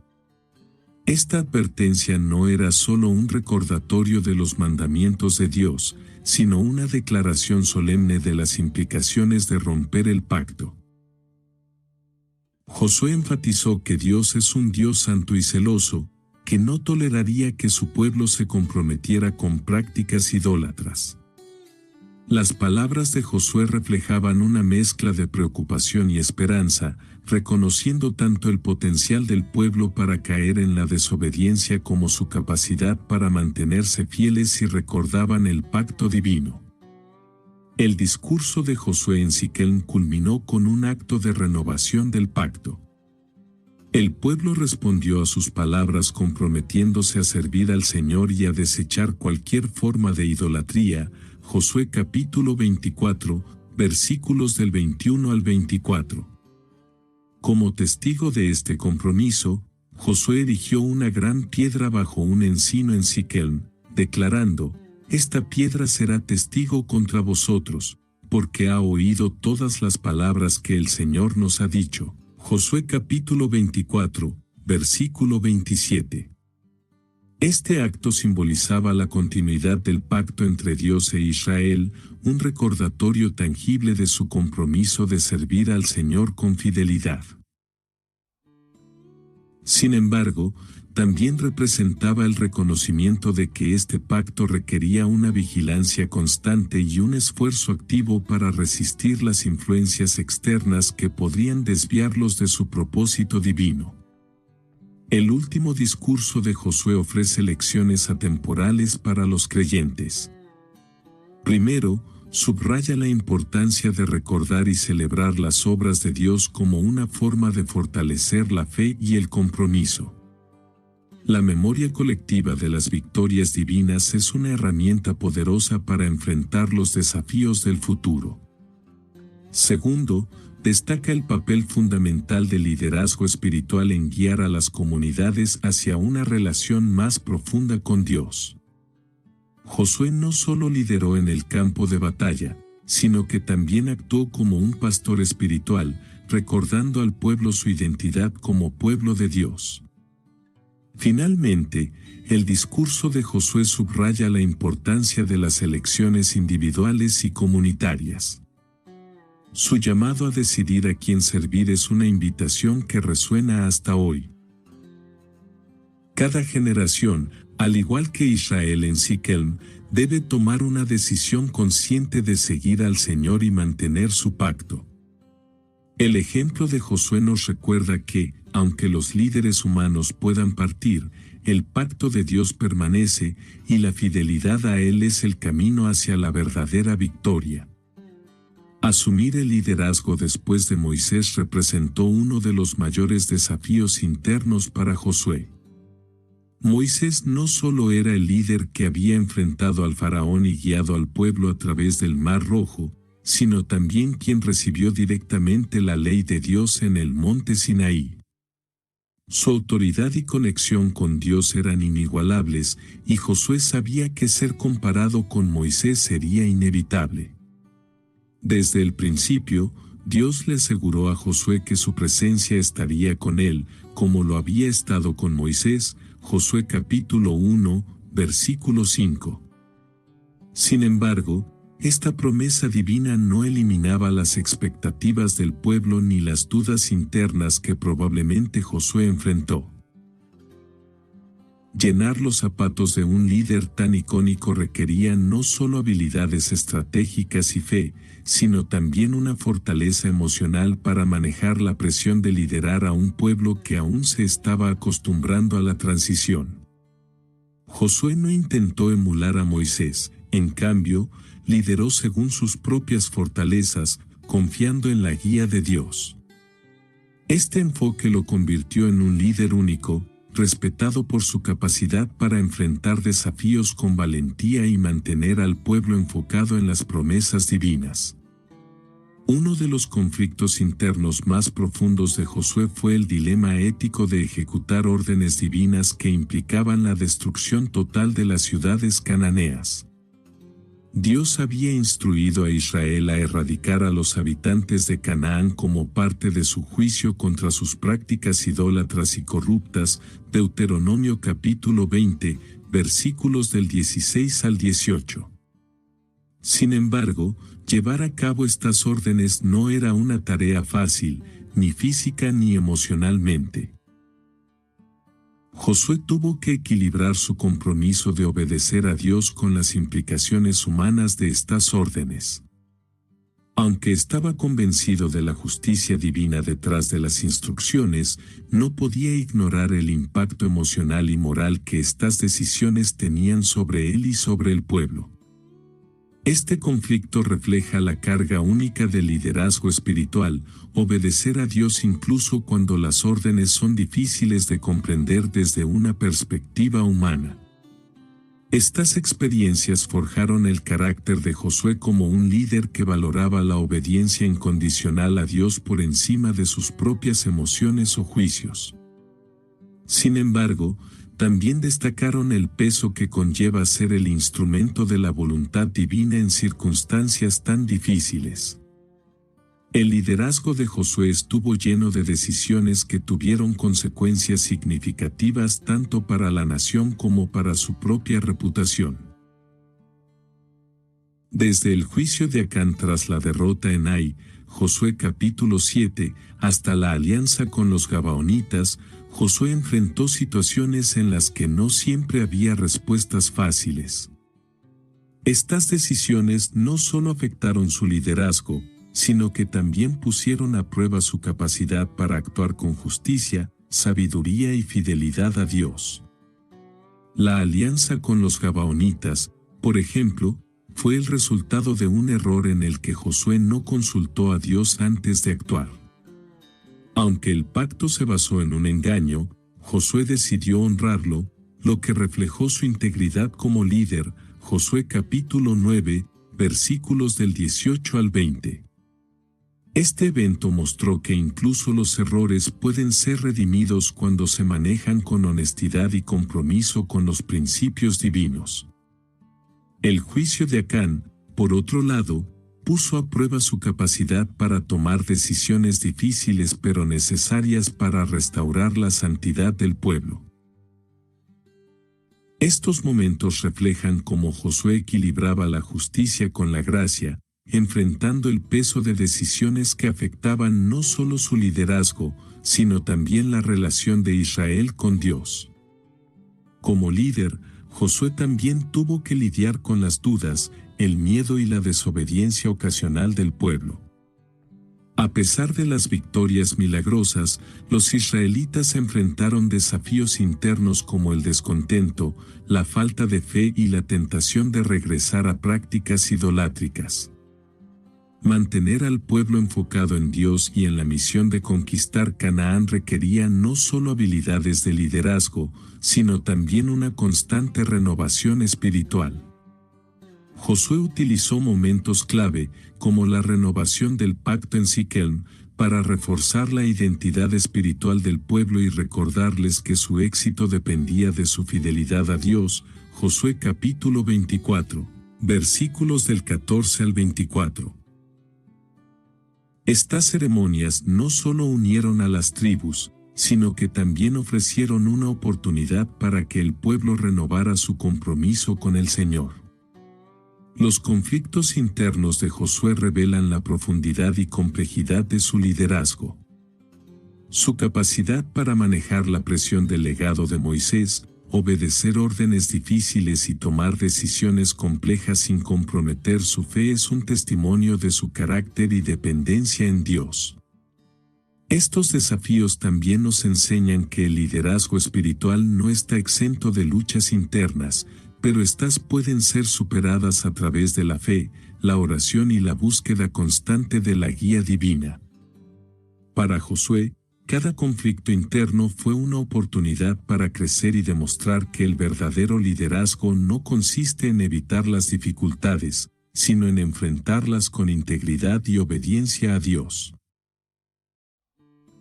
Esta advertencia no era solo un recordatorio de los mandamientos de Dios, sino una declaración solemne de las implicaciones de romper el pacto. Josué enfatizó que Dios es un Dios santo y celoso, que no toleraría que su pueblo se comprometiera con prácticas idólatras. Las palabras de Josué reflejaban una mezcla de preocupación y esperanza, reconociendo tanto el potencial del pueblo para caer en la desobediencia como su capacidad para mantenerse fieles, y recordaban el pacto divino. El discurso de Josué en Siquem culminó con un acto de renovación del pacto. El pueblo respondió a sus palabras comprometiéndose a servir al Señor y a desechar cualquier forma de idolatría. Josué capítulo 24, versículos del 21 al 24. Como testigo de este compromiso, Josué erigió una gran piedra bajo un encino en Siquem, declarando: «Esta piedra será testigo contra vosotros, porque ha oído todas las palabras que el Señor nos ha dicho». Josué capítulo 24, versículo 27. Este acto simbolizaba la continuidad del pacto entre Dios e Israel, un recordatorio tangible de su compromiso de servir al Señor con fidelidad. Sin embargo, también representaba el reconocimiento de que este pacto requería una vigilancia constante y un esfuerzo activo para resistir las influencias externas que podrían desviarlos de su propósito divino. El último discurso de Josué ofrece lecciones atemporales para los creyentes. Primero, subraya la importancia de recordar y celebrar las obras de Dios como una forma de fortalecer la fe y el compromiso. La memoria colectiva de las victorias divinas es una herramienta poderosa para enfrentar los desafíos del futuro. Segundo, destaca el papel fundamental del liderazgo espiritual en guiar a las comunidades hacia una relación más profunda con Dios. Josué no solo lideró en el campo de batalla, sino que también actuó como un pastor espiritual, recordando al pueblo su identidad como pueblo de Dios. Finalmente, el discurso de Josué subraya la importancia de las elecciones individuales y comunitarias. Su llamado a decidir a quién servir es una invitación que resuena hasta hoy. Cada generación, al igual que Israel en Siquem, debe tomar una decisión consciente de seguir al Señor y mantener su pacto. El ejemplo de Josué nos recuerda que, aunque los líderes humanos puedan partir, el pacto de Dios permanece, y la fidelidad a Él es el camino hacia la verdadera victoria. Asumir el liderazgo después de Moisés representó uno de los mayores desafíos internos para Josué. Moisés no solo era el líder que había enfrentado al faraón y guiado al pueblo a través del Mar Rojo, sino también quien recibió directamente la ley de Dios en el monte Sinaí. Su autoridad y conexión con Dios eran inigualables, y Josué sabía que ser comparado con Moisés sería inevitable. Desde el principio, Dios le aseguró a Josué que su presencia estaría con él, como lo había estado con Moisés. Josué capítulo 1, versículo 5. Sin embargo, esta promesa divina no eliminaba las expectativas del pueblo ni las dudas internas que probablemente Josué enfrentó. Llenar los zapatos de un líder tan icónico requería no solo habilidades estratégicas y fe, sino también una fortaleza emocional para manejar la presión de liderar a un pueblo que aún se estaba acostumbrando a la transición. Josué no intentó emular a Moisés, en cambio, lideró según sus propias fortalezas, confiando en la guía de Dios. Este enfoque lo convirtió en un líder único, respetado por su capacidad para enfrentar desafíos con valentía y mantener al pueblo enfocado en las promesas divinas. Uno de los conflictos internos más profundos de Josué fue el dilema ético de ejecutar órdenes divinas que implicaban la destrucción total de las ciudades cananeas. Dios había instruido a Israel a erradicar a los habitantes de Canaán como parte de su juicio contra sus prácticas idólatras y corruptas, Deuteronomio capítulo 20, versículos del 16 al 18. Sin embargo, llevar a cabo estas órdenes no era una tarea fácil, ni física ni emocionalmente. Josué tuvo que equilibrar su compromiso de obedecer a Dios con las implicaciones humanas de estas órdenes. Aunque estaba convencido de la justicia divina detrás de las instrucciones, no podía ignorar el impacto emocional y moral que estas decisiones tenían sobre él y sobre el pueblo. Este conflicto refleja la carga única del liderazgo espiritual, obedecer a Dios incluso cuando las órdenes son difíciles de comprender desde una perspectiva humana. Estas experiencias forjaron el carácter de Josué como un líder que valoraba la obediencia incondicional a Dios por encima de sus propias emociones o juicios. Sin embargo, también destacaron el peso que conlleva ser el instrumento de la voluntad divina en circunstancias tan difíciles. El liderazgo de Josué estuvo lleno de decisiones que tuvieron consecuencias significativas tanto para la nación como para su propia reputación. Desde el juicio de Acán tras la derrota en Ai, Josué capítulo 7, hasta la alianza con los Gabaonitas, Josué enfrentó situaciones en las que no siempre había respuestas fáciles. Estas decisiones no solo afectaron su liderazgo, sino que también pusieron a prueba su capacidad para actuar con justicia, sabiduría y fidelidad a Dios. La alianza con los Gabaonitas, por ejemplo, fue el resultado de un error en el que Josué no consultó a Dios antes de actuar. Aunque el pacto se basó en un engaño, Josué decidió honrarlo, lo que reflejó su integridad como líder, Josué capítulo 9, versículos del 18 al 20. Este evento mostró que incluso los errores pueden ser redimidos cuando se manejan con honestidad y compromiso con los principios divinos. El juicio de Acán, por otro lado, puso a prueba su capacidad para tomar decisiones difíciles pero necesarias para restaurar la santidad del pueblo. Estos momentos reflejan cómo Josué equilibraba la justicia con la gracia, enfrentando el peso de decisiones que afectaban no solo su liderazgo, sino también la relación de Israel con Dios. Como líder, Josué también tuvo que lidiar con las dudas, el miedo y la desobediencia ocasional del pueblo. A pesar de las victorias milagrosas, los israelitas enfrentaron desafíos internos como el descontento, la falta de fe y la tentación de regresar a prácticas idolátricas. Mantener al pueblo enfocado en Dios y en la misión de conquistar Canaán requería no solo habilidades de liderazgo, sino también una constante renovación espiritual. Josué utilizó momentos clave, como la renovación del pacto en Siquem, para reforzar la identidad espiritual del pueblo y recordarles que su éxito dependía de su fidelidad a Dios. Josué capítulo 24, versículos del 14 al 24. Estas ceremonias no solo unieron a las tribus, sino que también ofrecieron una oportunidad para que el pueblo renovara su compromiso con el Señor. Los conflictos internos de Josué revelan la profundidad y complejidad de su liderazgo. Su capacidad para manejar la presión del legado de Moisés, obedecer órdenes difíciles y tomar decisiones complejas sin comprometer su fe es un testimonio de su carácter y dependencia en Dios. Estos desafíos también nos enseñan que el liderazgo espiritual no está exento de luchas internas, pero estas pueden ser superadas a través de la fe, la oración y la búsqueda constante de la guía divina. Para Josué, cada conflicto interno fue una oportunidad para crecer y demostrar que el verdadero liderazgo no consiste en evitar las dificultades, sino en enfrentarlas con integridad y obediencia a Dios.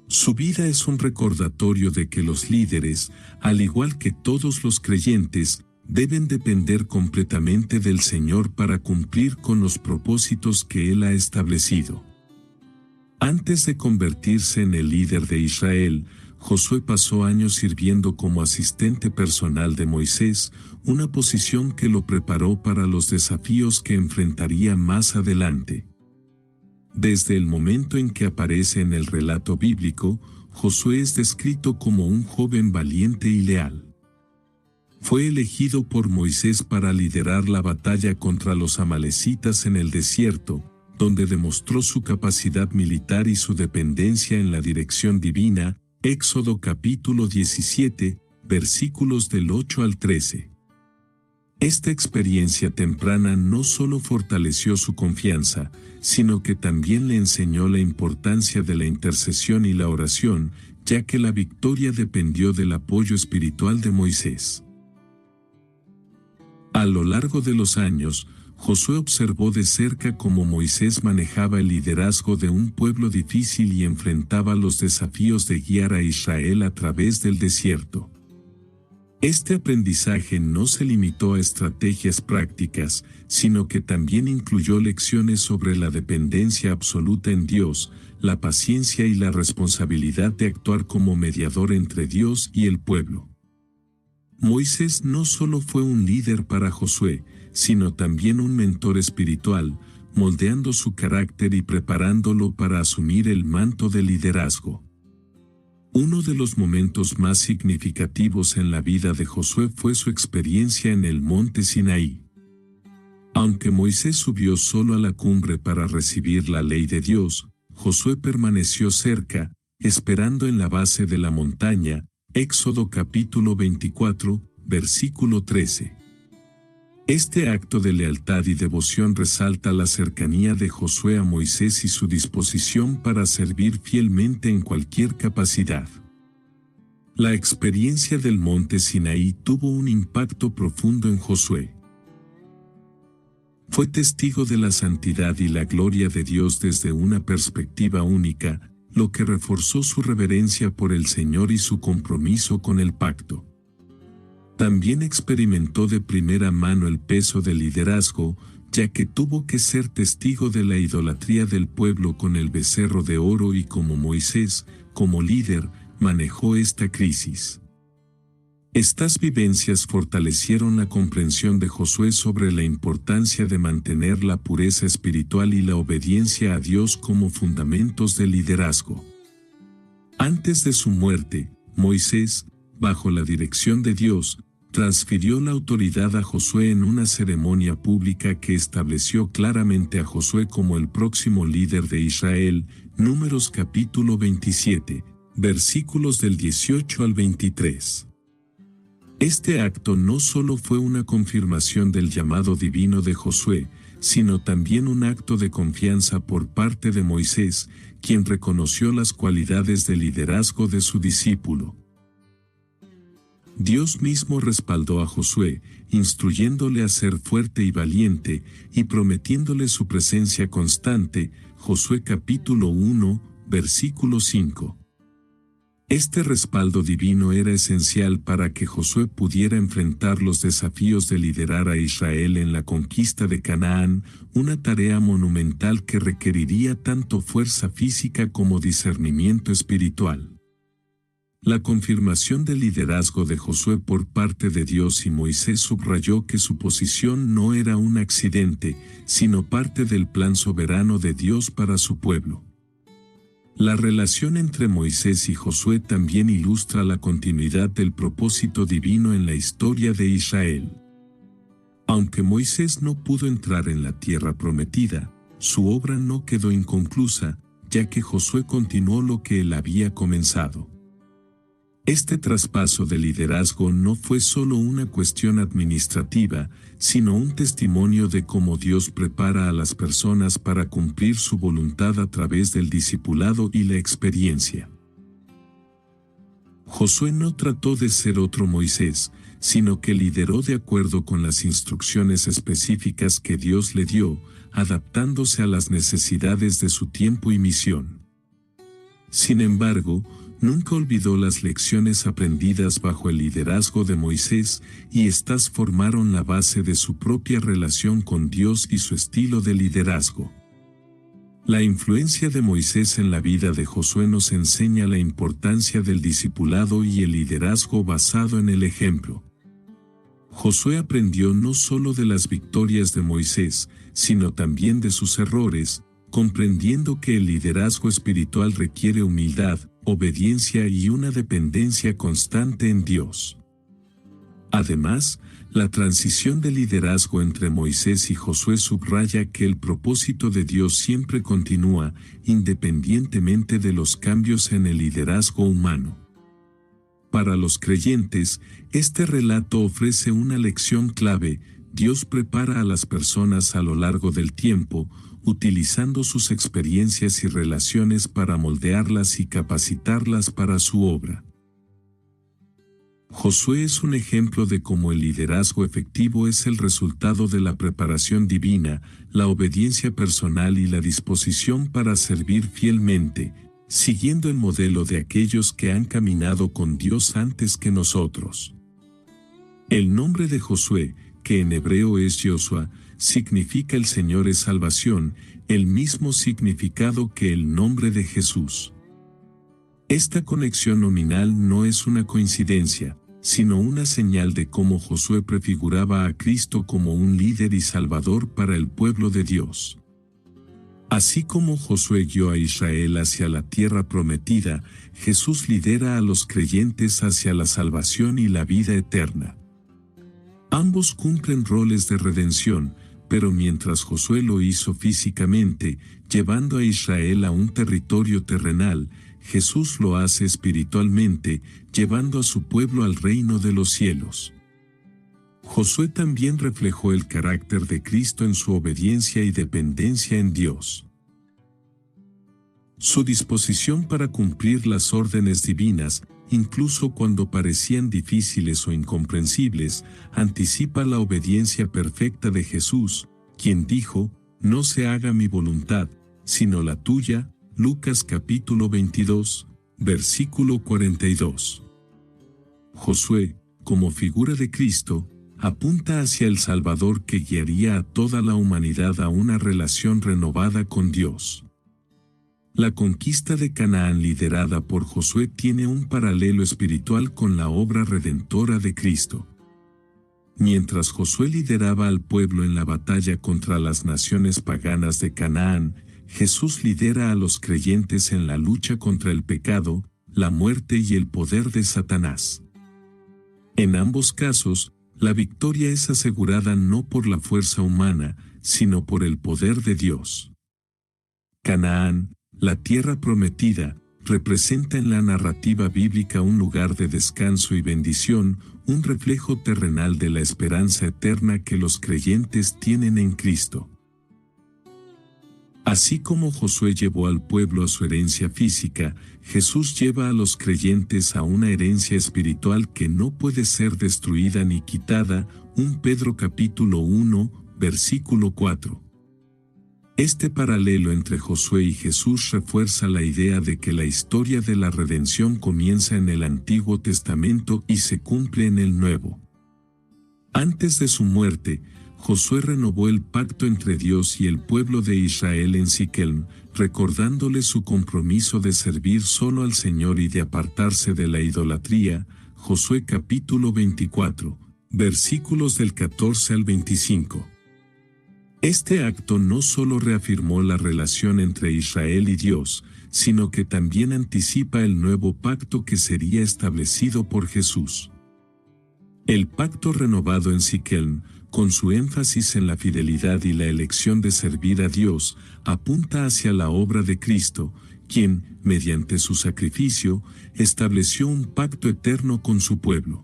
Su vida es un recordatorio de que los líderes, al igual que todos los creyentes, deben depender completamente del Señor para cumplir con los propósitos que Él ha establecido. Antes de convertirse en el líder de Israel, Josué pasó años sirviendo como asistente personal de Moisés, una posición que lo preparó para los desafíos que enfrentaría más adelante. Desde el momento en que aparece en el relato bíblico, Josué es descrito como un joven valiente y leal. Fue elegido por Moisés para liderar la batalla contra los amalecitas en el desierto, donde demostró su capacidad militar y su dependencia en la dirección divina. Éxodo capítulo 17, versículos del 8 al 13. Esta experiencia temprana no solo fortaleció su confianza, sino que también le enseñó la importancia de la intercesión y la oración, ya que la victoria dependió del apoyo espiritual de Moisés. A lo largo de los años, Josué observó de cerca cómo Moisés manejaba el liderazgo de un pueblo difícil y enfrentaba los desafíos de guiar a Israel a través del desierto. Este aprendizaje no se limitó a estrategias prácticas, sino que también incluyó lecciones sobre la dependencia absoluta en Dios, la paciencia y la responsabilidad de actuar como mediador entre Dios y el pueblo. Moisés no solo fue un líder para Josué, sino también un mentor espiritual, moldeando su carácter y preparándolo para asumir el manto de liderazgo. Uno de los momentos más significativos en la vida de Josué fue su experiencia en el monte Sinaí. Aunque Moisés subió solo a la cumbre para recibir la ley de Dios, Josué permaneció cerca, esperando en la base de la montaña. Éxodo capítulo 24, versículo 13. Este acto de lealtad y devoción resalta la cercanía de Josué a Moisés y su disposición para servir fielmente en cualquier capacidad. La experiencia del monte Sinaí tuvo un impacto profundo en Josué. Fue testigo de la santidad y la gloria de Dios desde una perspectiva única, lo que reforzó su reverencia por el Señor y su compromiso con el pacto. También experimentó de primera mano el peso del liderazgo, ya que tuvo que ser testigo de la idolatría del pueblo con el becerro de oro y como Moisés, como líder, manejó esta crisis. Estas vivencias fortalecieron la comprensión de Josué sobre la importancia de mantener la pureza espiritual y la obediencia a Dios como fundamentos del liderazgo. Antes de su muerte, Moisés, bajo la dirección de Dios, transfirió la autoridad a Josué en una ceremonia pública que estableció claramente a Josué como el próximo líder de Israel. Números capítulo 27, versículos del 18 al 23. Este acto no solo fue una confirmación del llamado divino de Josué, sino también un acto de confianza por parte de Moisés, quien reconoció las cualidades de liderazgo de su discípulo. Dios mismo respaldó a Josué, instruyéndole a ser fuerte y valiente, y prometiéndole su presencia constante. Josué capítulo 1, versículo 5. Este respaldo divino era esencial para que Josué pudiera enfrentar los desafíos de liderar a Israel en la conquista de Canaán, una tarea monumental que requeriría tanto fuerza física como discernimiento espiritual. La confirmación del liderazgo de Josué por parte de Dios y Moisés subrayó que su posición no era un accidente, sino parte del plan soberano de Dios para su pueblo. La relación entre Moisés y Josué también ilustra la continuidad del propósito divino en la historia de Israel. Aunque Moisés no pudo entrar en la tierra prometida, su obra no quedó inconclusa, ya que Josué continuó lo que él había comenzado. Este traspaso de liderazgo no fue solo una cuestión administrativa, sino un testimonio de cómo Dios prepara a las personas para cumplir su voluntad a través del discipulado y la experiencia. Josué no trató de ser otro Moisés, sino que lideró de acuerdo con las instrucciones específicas que Dios le dio, adaptándose a las necesidades de su tiempo y misión. Sin embargo, nunca olvidó las lecciones aprendidas bajo el liderazgo de Moisés, y estas formaron la base de su propia relación con Dios y su estilo de liderazgo. La influencia de Moisés en la vida de Josué nos enseña la importancia del discipulado y el liderazgo basado en el ejemplo. Josué aprendió no solo de las victorias de Moisés, sino también de sus errores, comprendiendo que el liderazgo espiritual requiere humildad, obediencia y una dependencia constante en Dios. Además, la transición de liderazgo entre Moisés y Josué subraya que el propósito de Dios siempre continúa, independientemente de los cambios en el liderazgo humano. Para los creyentes, este relato ofrece una lección clave: Dios prepara a las personas a lo largo del tiempo, utilizando sus experiencias y relaciones para moldearlas y capacitarlas para su obra. Josué es un ejemplo de cómo el liderazgo efectivo es el resultado de la preparación divina, la obediencia personal y la disposición para servir fielmente, siguiendo el modelo de aquellos que han caminado con Dios antes que nosotros. El nombre de Josué, que en hebreo es Joshua, significa el Señor es salvación, el mismo significado que el nombre de Jesús. Esta conexión nominal no es una coincidencia, sino una señal de cómo Josué prefiguraba a Cristo como un líder y salvador para el pueblo de Dios. Así como Josué guió a Israel hacia la tierra prometida, Jesús lidera a los creyentes hacia la salvación y la vida eterna. Ambos cumplen roles de redención, pero mientras Josué lo hizo físicamente, llevando a Israel a un territorio terrenal, Jesús lo hace espiritualmente, llevando a su pueblo al reino de los cielos. Josué también reflejó el carácter de Cristo en su obediencia y dependencia en Dios. Su disposición para cumplir las órdenes divinas, incluso cuando parecían difíciles o incomprensibles, anticipa la obediencia perfecta de Jesús, quien dijo: «No se haga mi voluntad, sino la tuya». Lucas capítulo 22, versículo 42. Josué, como figura de Cristo, apunta hacia el Salvador que guiaría a toda la humanidad a una relación renovada con Dios. La conquista de Canaán liderada por Josué tiene un paralelo espiritual con la obra redentora de Cristo. Mientras Josué lideraba al pueblo en la batalla contra las naciones paganas de Canaán, Jesús lidera a los creyentes en la lucha contra el pecado, la muerte y el poder de Satanás. En ambos casos, la victoria es asegurada no por la fuerza humana, sino por el poder de Dios. Canaán, la tierra prometida, representa en la narrativa bíblica un lugar de descanso y bendición, un reflejo terrenal de la esperanza eterna que los creyentes tienen en Cristo. Así como Josué llevó al pueblo a su herencia física, Jesús lleva a los creyentes a una herencia espiritual que no puede ser destruida ni quitada. 1 Pedro capítulo 1, versículo 4. Este paralelo entre Josué y Jesús refuerza la idea de que la historia de la redención comienza en el Antiguo Testamento y se cumple en el Nuevo. Antes de su muerte, Josué renovó el pacto entre Dios y el pueblo de Israel en Siquem, recordándole su compromiso de servir solo al Señor y de apartarse de la idolatría. Josué capítulo 24, versículos del 14 al 25. Este acto no solo reafirmó la relación entre Israel y Dios, sino que también anticipa el nuevo pacto que sería establecido por Jesús. El pacto renovado en Siquem, con su énfasis en la fidelidad y la elección de servir a Dios, apunta hacia la obra de Cristo, quien, mediante su sacrificio, estableció un pacto eterno con su pueblo.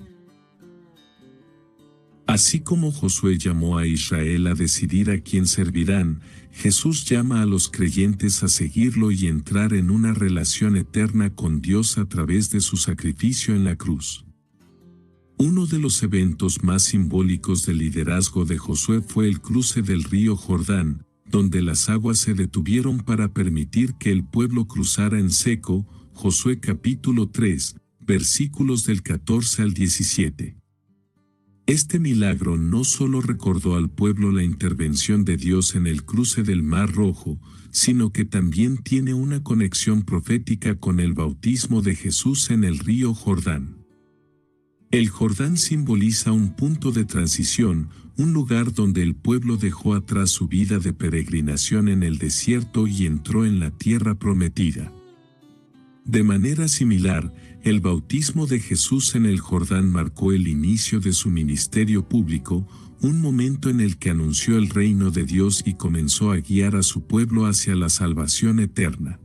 Así como Josué llamó a Israel a decidir a quién servirán, Jesús llama a los creyentes a seguirlo y entrar en una relación eterna con Dios a través de su sacrificio en la cruz. Uno de los eventos más simbólicos del liderazgo de Josué fue el cruce del río Jordán, donde las aguas se detuvieron para permitir que el pueblo cruzara en seco. Josué capítulo 3, versículos del 14 al 17. Este milagro no solo recordó al pueblo la intervención de Dios en el cruce del Mar Rojo, sino que también tiene una conexión profética con el bautismo de Jesús en el río Jordán. El Jordán simboliza un punto de transición, un lugar donde el pueblo dejó atrás su vida de peregrinación en el desierto y entró en la tierra prometida. De manera similar, el bautismo de Jesús en el Jordán marcó el inicio de su ministerio público, un momento en el que anunció el reino de Dios y comenzó a guiar a su pueblo hacia la salvación eterna.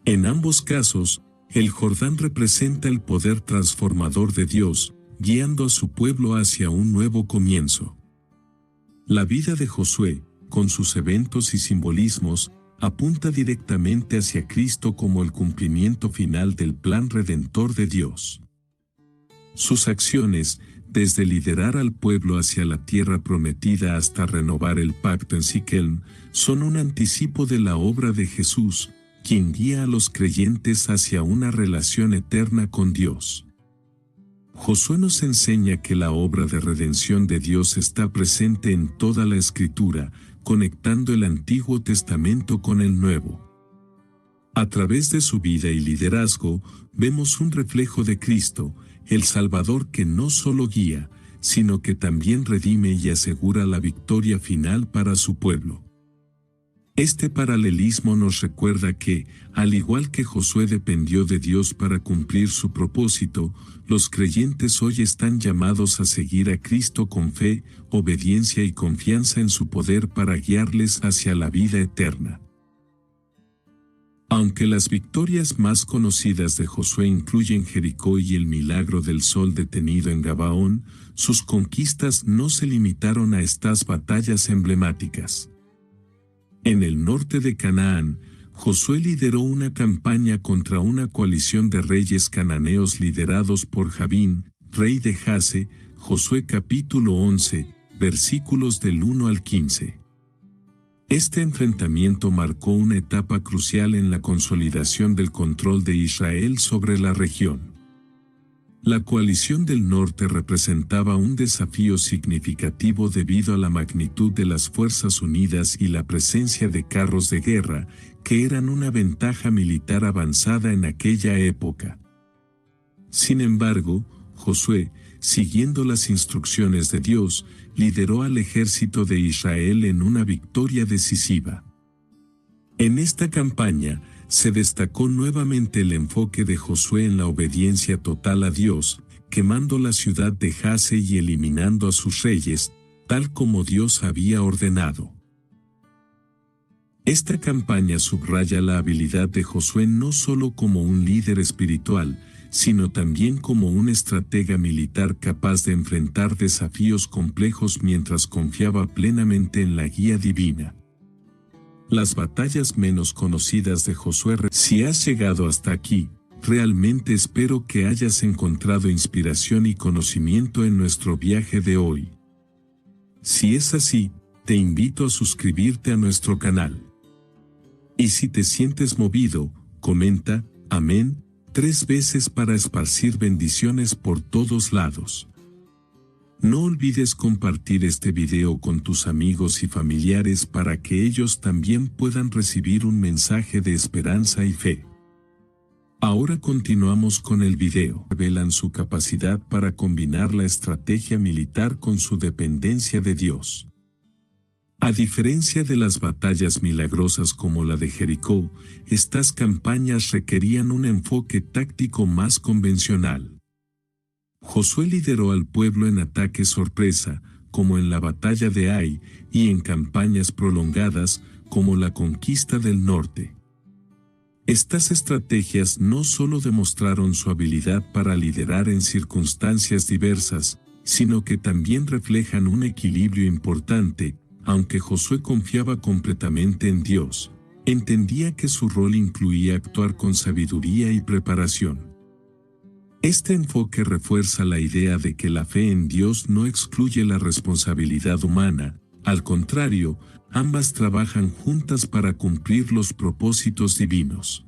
En ambos casos, el Jordán representa el poder transformador de Dios, guiando a su pueblo hacia un nuevo comienzo. La vida de Josué, con sus eventos y simbolismos, apunta directamente hacia Cristo como el cumplimiento final del plan redentor de Dios. Sus acciones, desde liderar al pueblo hacia la tierra prometida hasta renovar el pacto en Siquem, son un anticipo de la obra de Jesús, quien guía a los creyentes hacia una relación eterna con Dios. Josué nos enseña que la obra de redención de Dios está presente en toda la Escritura, conectando el Antiguo Testamento con el Nuevo. A través de su vida y liderazgo, vemos un reflejo de Cristo, el Salvador que no solo guía, sino que también redime y asegura la victoria final para su pueblo. Este paralelismo nos recuerda que, al igual que Josué dependió de Dios para cumplir su propósito, los creyentes hoy están llamados a seguir a Cristo con fe, obediencia y confianza en su poder para guiarles hacia la vida eterna. Aunque las victorias más conocidas de Josué incluyen Jericó y el milagro del sol detenido en Gabaón, sus conquistas no se limitaron a estas batallas emblemáticas. En el norte de Canaán, Josué lideró una campaña contra una coalición de reyes cananeos liderados por Jabín, rey de Jase. Josué capítulo 11, versículos del 1 al 15. Este enfrentamiento marcó una etapa crucial en la consolidación del control de Israel sobre la región. La coalición del norte representaba un desafío significativo debido a la magnitud de las fuerzas unidas y la presencia de carros de guerra, que eran una ventaja militar avanzada en aquella época. Sin embargo, Josué, siguiendo las instrucciones de Dios, lideró al ejército de Israel en una victoria decisiva. En esta campaña, se destacó nuevamente el enfoque de Josué en la obediencia total a Dios, quemando la ciudad de Jase y eliminando a sus reyes, tal como Dios había ordenado. Esta campaña subraya la habilidad de Josué no solo como un líder espiritual, sino también como un estratega militar capaz de enfrentar desafíos complejos mientras confiaba plenamente en la guía divina. Las batallas menos conocidas de Josué. Si has llegado hasta aquí, realmente espero que hayas encontrado inspiración y conocimiento en nuestro viaje de hoy. Si es así, te invito a suscribirte a nuestro canal. Y si te sientes movido, comenta, amén, 3 veces para esparcir bendiciones por todos lados. No olvides compartir este video con tus amigos y familiares para que ellos también puedan recibir un mensaje de esperanza y fe. Ahora continuamos con el video. Revelan su capacidad para combinar la estrategia militar con su dependencia de Dios. A diferencia de las batallas milagrosas como la de Jericó, estas campañas requerían un enfoque táctico más convencional. Josué lideró al pueblo en ataques sorpresa, como en la batalla de Ai, y en campañas prolongadas, como la conquista del norte. Estas estrategias no solo demostraron su habilidad para liderar en circunstancias diversas, sino que también reflejan un equilibrio importante. Aunque Josué confiaba completamente en Dios, entendía que su rol incluía actuar con sabiduría y preparación. Este enfoque refuerza la idea de que la fe en Dios no excluye la responsabilidad humana, al contrario, ambas trabajan juntas para cumplir los propósitos divinos.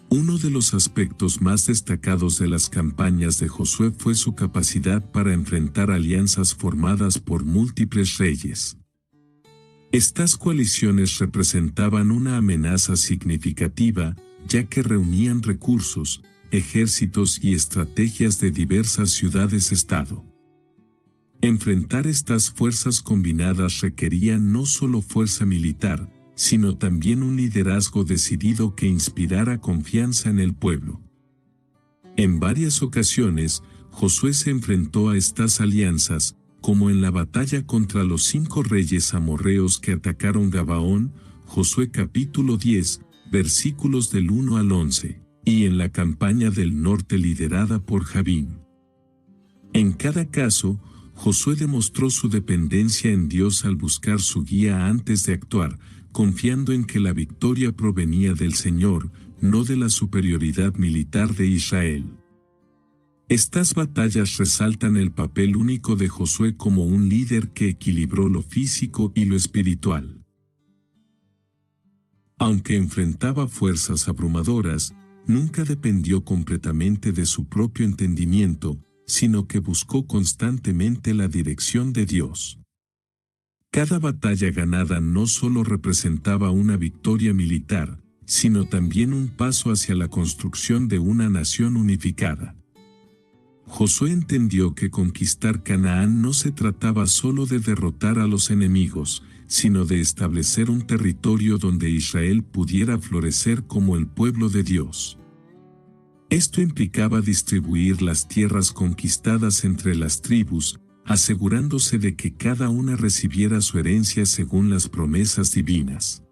Uno de los aspectos más destacados de las campañas de Josué fue su capacidad para enfrentar alianzas formadas por múltiples reyes. Estas coaliciones representaban una amenaza significativa, ya que reunían recursos, ejércitos y estrategias de diversas ciudades-estado. Enfrentar estas fuerzas combinadas requería no solo fuerza militar, sino también un liderazgo decidido que inspirara confianza en el pueblo. En varias ocasiones, Josué se enfrentó a estas alianzas, como en la batalla contra los 5 reyes amorreos que atacaron Gabaón, Josué capítulo 10, versículos del 1 al 11, y en la campaña del norte liderada por Jabín. En cada caso, Josué demostró su dependencia en Dios al buscar su guía antes de actuar, confiando en que la victoria provenía del Señor, no de la superioridad militar de Israel. Estas batallas resaltan el papel único de Josué como un líder que equilibró lo físico y lo espiritual. Aunque enfrentaba fuerzas abrumadoras, nunca dependió completamente de su propio entendimiento, sino que buscó constantemente la dirección de Dios. Cada batalla ganada no solo representaba una victoria militar, sino también un paso hacia la construcción de una nación unificada. Josué entendió que conquistar Canaán no se trataba solo de derrotar a los enemigos, sino de establecer un territorio donde Israel pudiera florecer como el pueblo de Dios. Esto implicaba distribuir las tierras conquistadas entre las tribus, asegurándose de que cada una recibiera su herencia según las promesas divinas.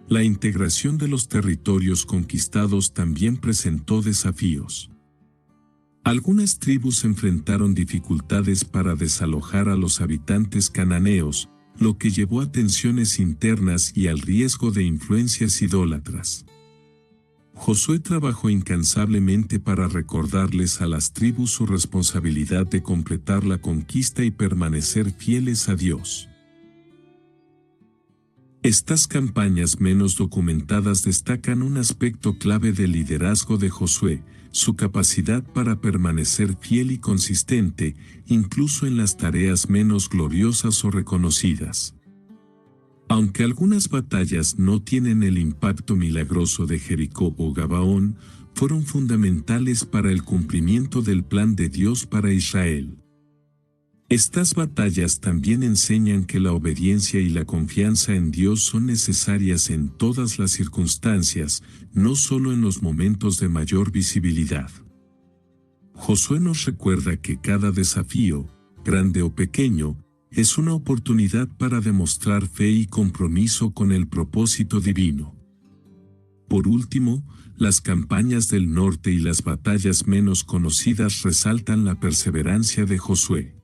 La integración de los territorios conquistados también presentó desafíos. Algunas tribus enfrentaron dificultades para desalojar a los habitantes cananeos, lo que llevó a tensiones internas y al riesgo de influencias idólatras. Josué trabajó incansablemente para recordarles a las tribus su responsabilidad de completar la conquista y permanecer fieles a Dios. Estas campañas menos documentadas destacan un aspecto clave del liderazgo de Josué, su capacidad para permanecer fiel y consistente, incluso en las tareas menos gloriosas o reconocidas. Aunque algunas batallas no tienen el impacto milagroso de Jericó o Gabaón, fueron fundamentales para el cumplimiento del plan de Dios para Israel. Estas batallas también enseñan que la obediencia y la confianza en Dios son necesarias en todas las circunstancias, no solo en los momentos de mayor visibilidad. Josué nos recuerda que cada desafío, grande o pequeño, es una oportunidad para demostrar fe y compromiso con el propósito divino. Por último, las campañas del norte y las batallas menos conocidas resaltan la perseverancia de Josué.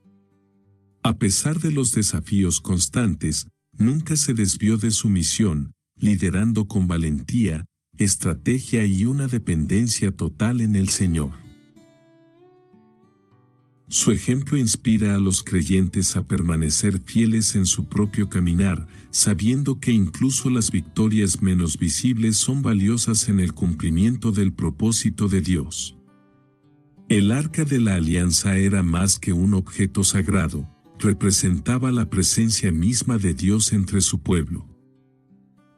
A pesar de los desafíos constantes, nunca se desvió de su misión, liderando con valentía, estrategia y una dependencia total en el Señor. Su ejemplo inspira a los creyentes a permanecer fieles en su propio caminar, sabiendo que incluso las victorias menos visibles son valiosas en el cumplimiento del propósito de Dios. El Arca de la Alianza era más que un objeto sagrado, representaba la presencia misma de Dios entre su pueblo.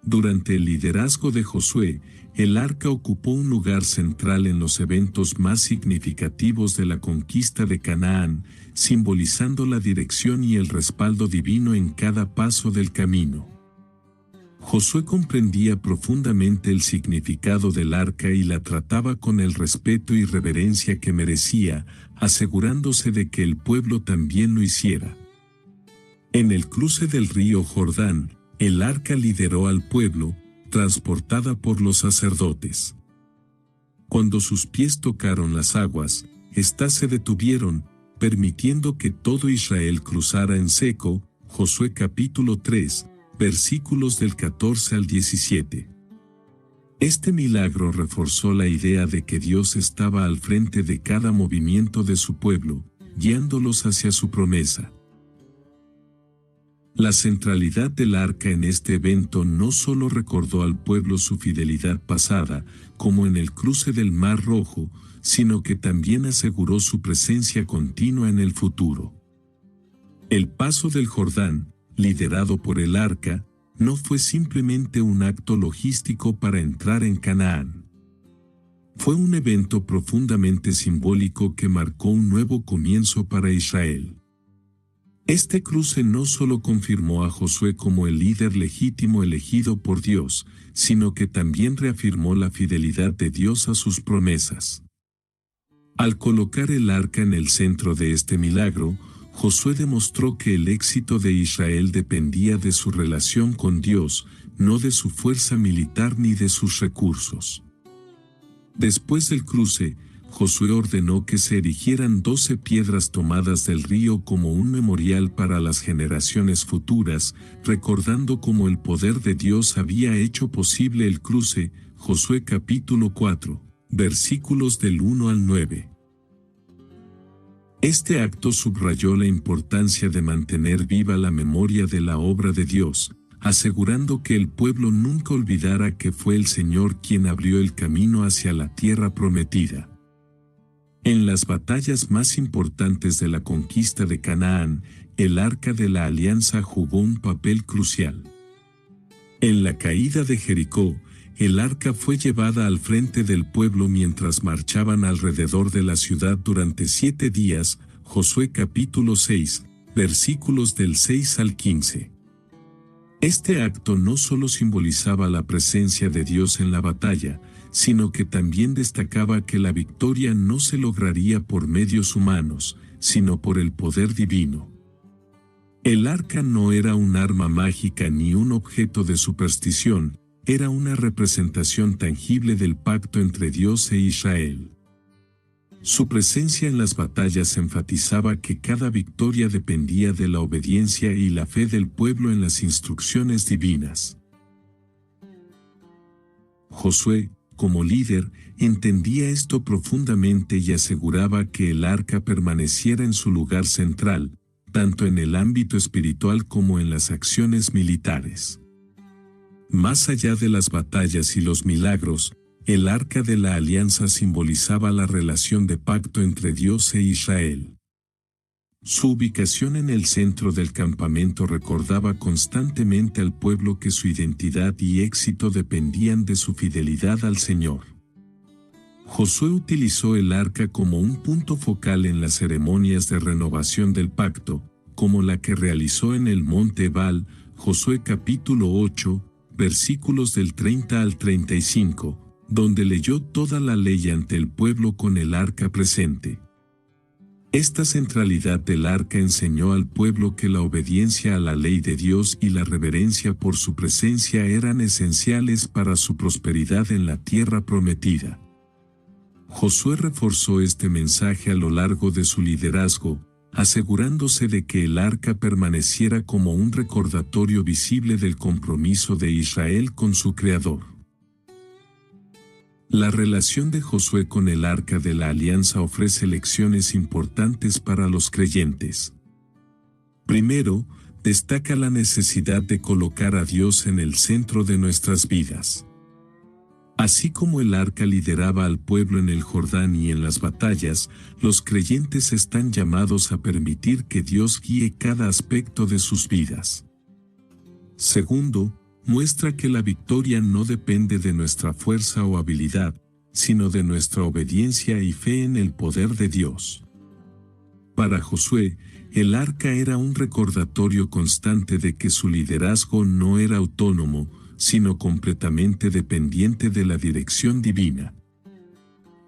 Durante el liderazgo de Josué, el arca ocupó un lugar central en los eventos más significativos de la conquista de Canaán, simbolizando la dirección y el respaldo divino en cada paso del camino. Josué comprendía profundamente el significado del arca y la trataba con el respeto y reverencia que merecía, asegurándose de que el pueblo también lo hiciera. En el cruce del río Jordán, el arca lideró al pueblo, transportada por los sacerdotes. Cuando sus pies tocaron las aguas, éstas se detuvieron, permitiendo que todo Israel cruzara en seco. Josué capítulo 3, versículos del 14 al 17. Este milagro reforzó la idea de que Dios estaba al frente de cada movimiento de su pueblo, guiándolos hacia su promesa. La centralidad del arca en este evento no solo recordó al pueblo su fidelidad pasada, como en el cruce del Mar Rojo, sino que también aseguró su presencia continua en el futuro. El paso del Jordán, liderado por el arca, no fue simplemente un acto logístico para entrar en Canaán. Fue un evento profundamente simbólico que marcó un nuevo comienzo para Israel. Este cruce no solo confirmó a Josué como el líder legítimo elegido por Dios, sino que también reafirmó la fidelidad de Dios a sus promesas. Al colocar el arca en el centro de este milagro, Josué demostró que el éxito de Israel dependía de su relación con Dios, no de su fuerza militar ni de sus recursos. Después del cruce, Josué ordenó que se erigieran 12 piedras tomadas del río como un memorial para las generaciones futuras, recordando cómo el poder de Dios había hecho posible el cruce. Josué capítulo 4, versículos del 1 al 9. Este acto subrayó la importancia de mantener viva la memoria de la obra de Dios, asegurando que el pueblo nunca olvidara que fue el Señor quien abrió el camino hacia la tierra prometida. En las batallas más importantes de la conquista de Canaán, el Arca de la Alianza jugó un papel crucial. En la caída de Jericó, el arca fue llevada al frente del pueblo mientras marchaban alrededor de la ciudad durante 7 días. Josué capítulo 6, versículos del 6 al 15. Este acto no solo simbolizaba la presencia de Dios en la batalla, sino que también destacaba que la victoria no se lograría por medios humanos, sino por el poder divino. El arca no era un arma mágica ni un objeto de superstición, era una representación tangible del pacto entre Dios e Israel. Su presencia en las batallas enfatizaba que cada victoria dependía de la obediencia y la fe del pueblo en las instrucciones divinas. Josué, como líder, entendía esto profundamente y aseguraba que el arca permaneciera en su lugar central, tanto en el ámbito espiritual como en las acciones militares. Más allá de las batallas y los milagros, el Arca de la Alianza simbolizaba la relación de pacto entre Dios e Israel. Su ubicación en el centro del campamento recordaba constantemente al pueblo que su identidad y éxito dependían de su fidelidad al Señor. Josué utilizó el arca como un punto focal en las ceremonias de renovación del pacto, como la que realizó en el monte Ebal. Josué capítulo 8, versículos del 30 al 35, donde leyó toda la ley ante el pueblo con el arca presente. Esta centralidad del arca enseñó al pueblo que la obediencia a la ley de Dios y la reverencia por su presencia eran esenciales para su prosperidad en la tierra prometida. Josué reforzó este mensaje a lo largo de su liderazgo, asegurándose de que el arca permaneciera como un recordatorio visible del compromiso de Israel con su Creador. La relación de Josué con el Arca de la Alianza ofrece lecciones importantes para los creyentes. Primero, destaca la necesidad de colocar a Dios en el centro de nuestras vidas. Así como el arca lideraba al pueblo en el Jordán y en las batallas, los creyentes están llamados a permitir que Dios guíe cada aspecto de sus vidas. Segundo, muestra que la victoria no depende de nuestra fuerza o habilidad, sino de nuestra obediencia y fe en el poder de Dios. Para Josué, el arca era un recordatorio constante de que su liderazgo no era autónomo, sino completamente dependiente de la dirección divina.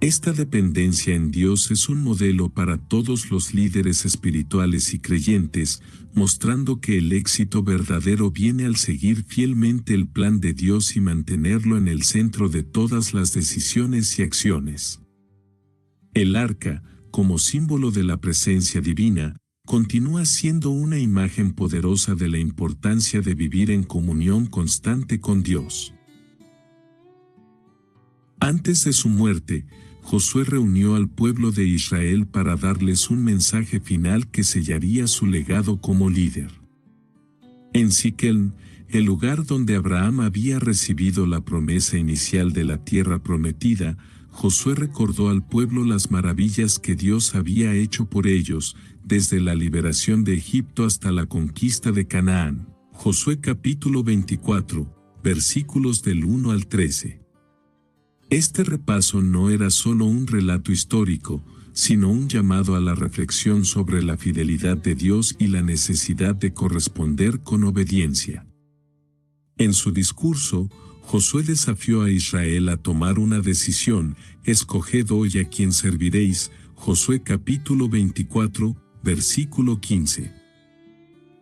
Esta dependencia en Dios es un modelo para todos los líderes espirituales y creyentes, mostrando que el éxito verdadero viene al seguir fielmente el plan de Dios y mantenerlo en el centro de todas las decisiones y acciones. El arca, como símbolo de la presencia divina, continúa siendo una imagen poderosa de la importancia de vivir en comunión constante con Dios. Antes de su muerte, Josué reunió al pueblo de Israel para darles un mensaje final que sellaría su legado como líder. En Siquem, el lugar donde Abraham había recibido la promesa inicial de la tierra prometida, Josué recordó al pueblo las maravillas que Dios había hecho por ellos, desde la liberación de Egipto hasta la conquista de Canaán. Josué capítulo 24, versículos del 1 al 13. Este repaso no era solo un relato histórico, sino un llamado a la reflexión sobre la fidelidad de Dios y la necesidad de corresponder con obediencia. En su discurso, Josué desafió a Israel a tomar una decisión: escoged hoy a quién serviréis. Josué capítulo 24, versículo 15.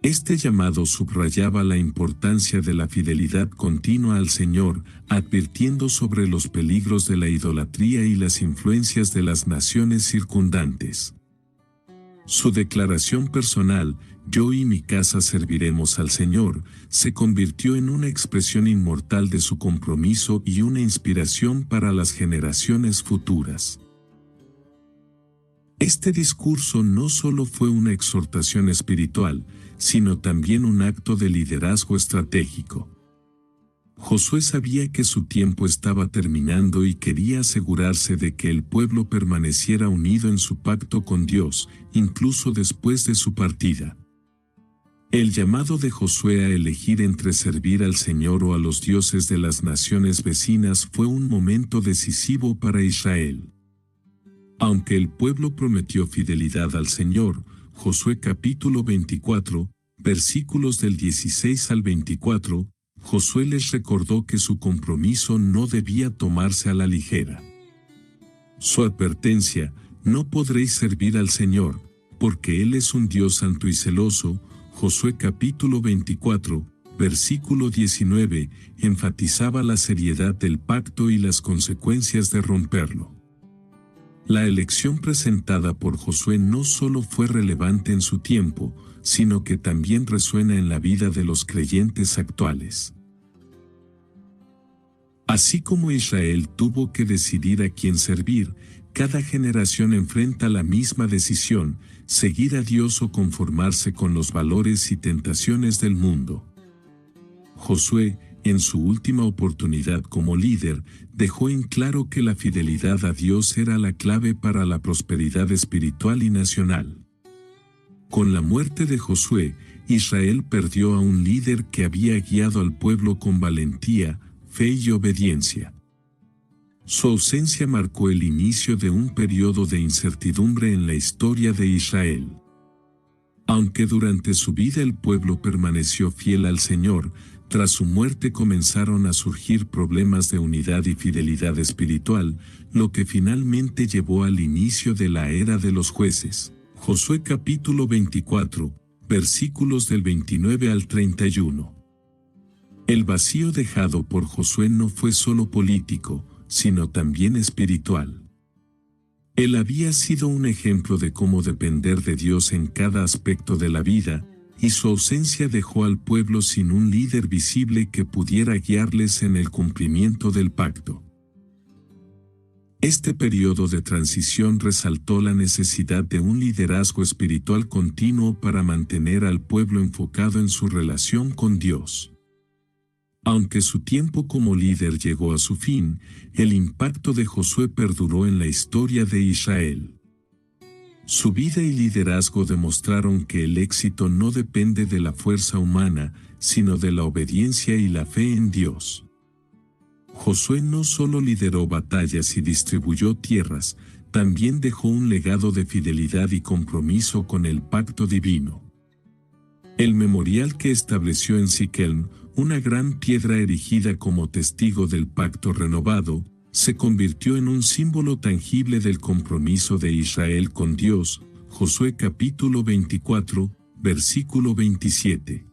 Este llamado subrayaba la importancia de la fidelidad continua al Señor, advirtiendo sobre los peligros de la idolatría y las influencias de las naciones circundantes. Su declaración personal, «Yo y mi casa serviremos al Señor», se convirtió en una expresión inmortal de su compromiso y una inspiración para las generaciones futuras. Este discurso no solo fue una exhortación espiritual, sino también un acto de liderazgo estratégico. Josué sabía que su tiempo estaba terminando y quería asegurarse de que el pueblo permaneciera unido en su pacto con Dios, incluso después de su partida. El llamado de Josué a elegir entre servir al Señor o a los dioses de las naciones vecinas fue un momento decisivo para Israel. Aunque el pueblo prometió fidelidad al Señor, Josué capítulo 24, versículos del 16 al 24, Josué les recordó que su compromiso no debía tomarse a la ligera. Su advertencia: «No podréis servir al Señor, porque Él es un Dios santo y celoso», Josué capítulo 24, versículo 19, enfatizaba la seriedad del pacto y las consecuencias de romperlo. La elección presentada por Josué no solo fue relevante en su tiempo, sino que también resuena en la vida de los creyentes actuales. Así como Israel tuvo que decidir a quién servir, cada generación enfrenta la misma decisión: seguir a Dios o conformarse con los valores y tentaciones del mundo. Josué, en su última oportunidad como líder, dejó en claro que la fidelidad a Dios era la clave para la prosperidad espiritual y nacional. Con la muerte de Josué, Israel perdió a un líder que había guiado al pueblo con valentía, fe y obediencia. Su ausencia marcó el inicio de un periodo de incertidumbre en la historia de Israel. Aunque durante su vida el pueblo permaneció fiel al Señor, tras su muerte comenzaron a surgir problemas de unidad y fidelidad espiritual, lo que finalmente llevó al inicio de la era de los jueces. Josué capítulo 24, versículos del 29 al 31. El vacío dejado por Josué no fue solo político, sino también espiritual. Él había sido un ejemplo de cómo depender de Dios en cada aspecto de la vida, y su ausencia dejó al pueblo sin un líder visible que pudiera guiarles en el cumplimiento del pacto. Este periodo de transición resaltó la necesidad de un liderazgo espiritual continuo para mantener al pueblo enfocado en su relación con Dios. Aunque su tiempo como líder llegó a su fin, el impacto de Josué perduró en la historia de Israel. Su vida y liderazgo demostraron que el éxito no depende de la fuerza humana, sino de la obediencia y la fe en Dios. Josué no solo lideró batallas y distribuyó tierras, también dejó un legado de fidelidad y compromiso con el pacto divino. El memorial que estableció en Siquem, una gran piedra erigida como testigo del pacto renovado, se convirtió en un símbolo tangible del compromiso de Israel con Dios. Josué capítulo 24, versículo 27.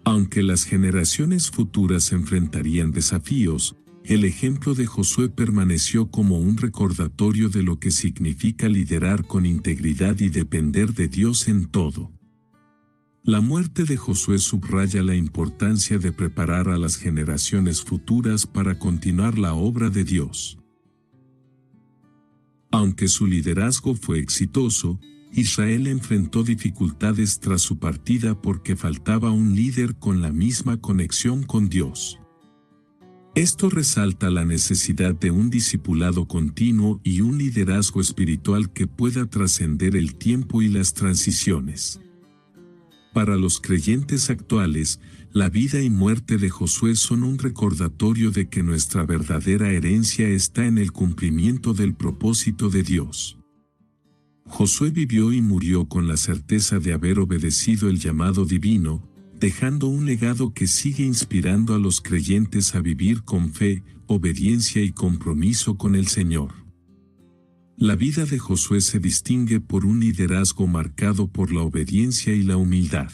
Aunque las generaciones futuras enfrentarían desafíos, el ejemplo de Josué permaneció como un recordatorio de lo que significa liderar con integridad y depender de Dios en todo. La muerte de Josué subraya la importancia de preparar a las generaciones futuras para continuar la obra de Dios. Aunque su liderazgo fue exitoso, Israel enfrentó dificultades tras su partida porque faltaba un líder con la misma conexión con Dios. Esto resalta la necesidad de un discipulado continuo y un liderazgo espiritual que pueda trascender el tiempo y las transiciones. Para los creyentes actuales, la vida y muerte de Josué son un recordatorio de que nuestra verdadera herencia está en el cumplimiento del propósito de Dios. Josué vivió y murió con la certeza de haber obedecido el llamado divino, dejando un legado que sigue inspirando a los creyentes a vivir con fe, obediencia y compromiso con el Señor. La vida de Josué se distingue por un liderazgo marcado por la obediencia y la humildad.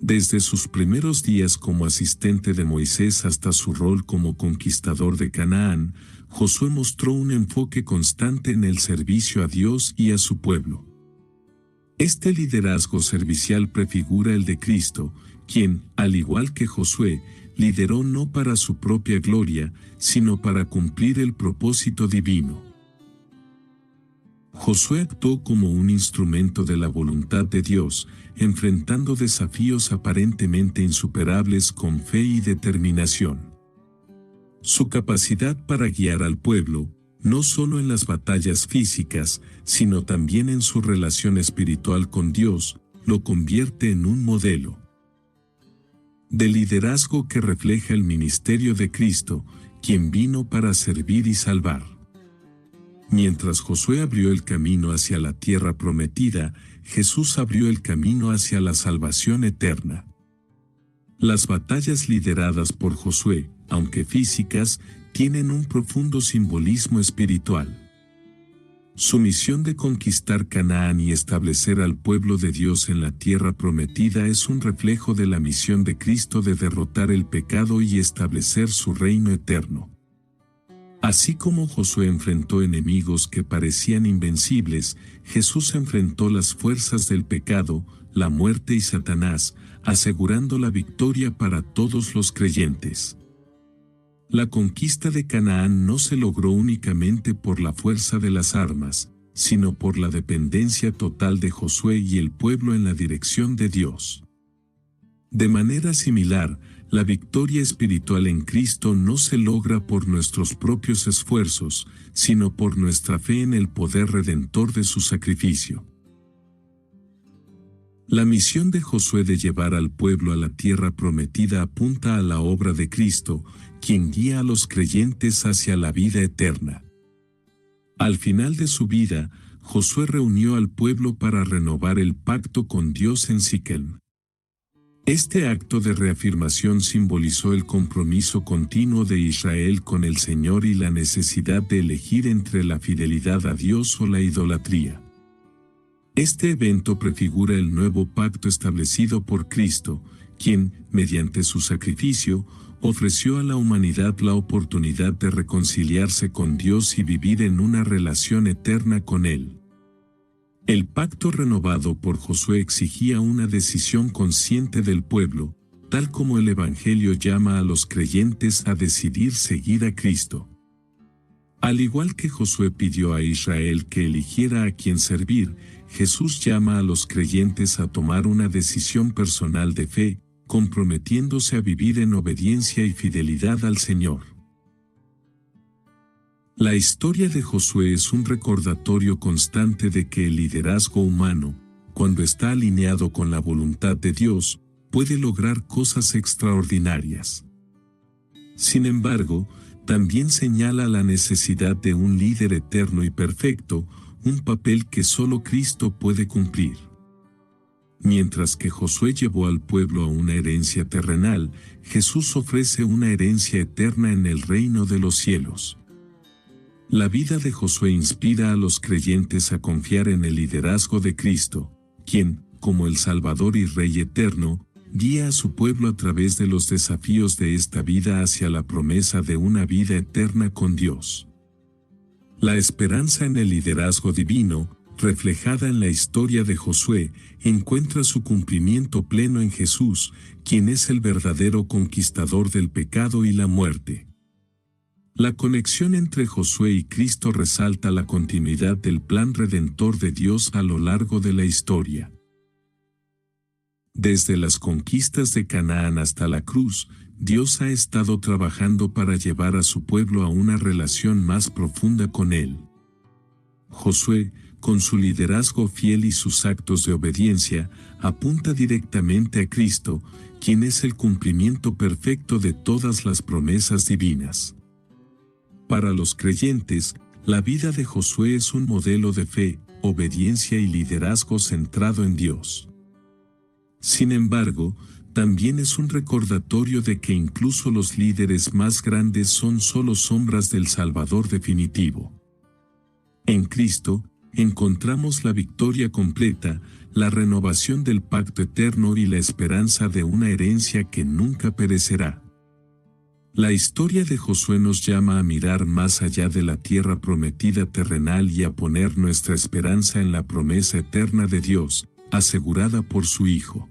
Desde sus primeros días como asistente de Moisés hasta su rol como conquistador de Canaán, Josué mostró un enfoque constante en el servicio a Dios y a su pueblo. Este liderazgo servicial prefigura el de Cristo, quien, al igual que Josué, lideró no para su propia gloria, sino para cumplir el propósito divino. Josué actuó como un instrumento de la voluntad de Dios, enfrentando desafíos aparentemente insuperables con fe y determinación. Su capacidad para guiar al pueblo, no solo en las batallas físicas, sino también en su relación espiritual con Dios, lo convierte en un modelo de liderazgo que refleja el ministerio de Cristo, quien vino para servir y salvar. Mientras Josué abrió el camino hacia la tierra prometida, Jesús abrió el camino hacia la salvación eterna. Las batallas lideradas por Josué, aunque físicas, tienen un profundo simbolismo espiritual. Su misión de conquistar Canaán y establecer al pueblo de Dios en la tierra prometida es un reflejo de la misión de Cristo de derrotar el pecado y establecer su reino eterno. Así como Josué enfrentó enemigos que parecían invencibles, Jesús enfrentó las fuerzas del pecado, la muerte y Satanás, asegurando la victoria para todos los creyentes. La conquista de Canaán no se logró únicamente por la fuerza de las armas, sino por la dependencia total de Josué y el pueblo en la dirección de Dios. De manera similar, la victoria espiritual en Cristo no se logra por nuestros propios esfuerzos, sino por nuestra fe en el poder redentor de su sacrificio. La misión de Josué de llevar al pueblo a la tierra prometida apunta a la obra de Cristo, quien guía a los creyentes hacia la vida eterna. Al final de su vida, Josué reunió al pueblo para renovar el pacto con Dios en Siquem. Este acto de reafirmación simbolizó el compromiso continuo de Israel con el Señor y la necesidad de elegir entre la fidelidad a Dios o la idolatría. Este evento prefigura el nuevo pacto establecido por Cristo, quien, mediante su sacrificio, ofreció a la humanidad la oportunidad de reconciliarse con Dios y vivir en una relación eterna con Él. El pacto renovado por Josué exigía una decisión consciente del pueblo, tal como el Evangelio llama a los creyentes a decidir seguir a Cristo. Al igual que Josué pidió a Israel que eligiera a quien servir, Jesús llama a los creyentes a tomar una decisión personal de fe, comprometiéndose a vivir en obediencia y fidelidad al Señor. La historia de Josué es un recordatorio constante de que el liderazgo humano, cuando está alineado con la voluntad de Dios, puede lograr cosas extraordinarias. Sin embargo, también señala la necesidad de un líder eterno y perfecto, un papel que solo Cristo puede cumplir. Mientras que Josué llevó al pueblo a una herencia terrenal, Jesús ofrece una herencia eterna en el reino de los cielos. La vida de Josué inspira a los creyentes a confiar en el liderazgo de Cristo, quien, como el Salvador y Rey eterno, guía a su pueblo a través de los desafíos de esta vida hacia la promesa de una vida eterna con Dios. La esperanza en el liderazgo divino, reflejada en la historia de Josué, encuentra su cumplimiento pleno en Jesús, quien es el verdadero conquistador del pecado y la muerte. La conexión entre Josué y Cristo resalta la continuidad del plan redentor de Dios a lo largo de la historia. Desde las conquistas de Canaán hasta la cruz, Dios ha estado trabajando para llevar a su pueblo a una relación más profunda con Él. Josué, con su liderazgo fiel y sus actos de obediencia, apunta directamente a Cristo, quien es el cumplimiento perfecto de todas las promesas divinas. Para los creyentes, la vida de Josué es un modelo de fe, obediencia y liderazgo centrado en Dios. Sin embargo, también es un recordatorio de que incluso los líderes más grandes son solo sombras del Salvador definitivo. En Cristo, encontramos la victoria completa, la renovación del pacto eterno y la esperanza de una herencia que nunca perecerá. La historia de Josué nos llama a mirar más allá de la tierra prometida terrenal y a poner nuestra esperanza en la promesa eterna de Dios, asegurada por su Hijo.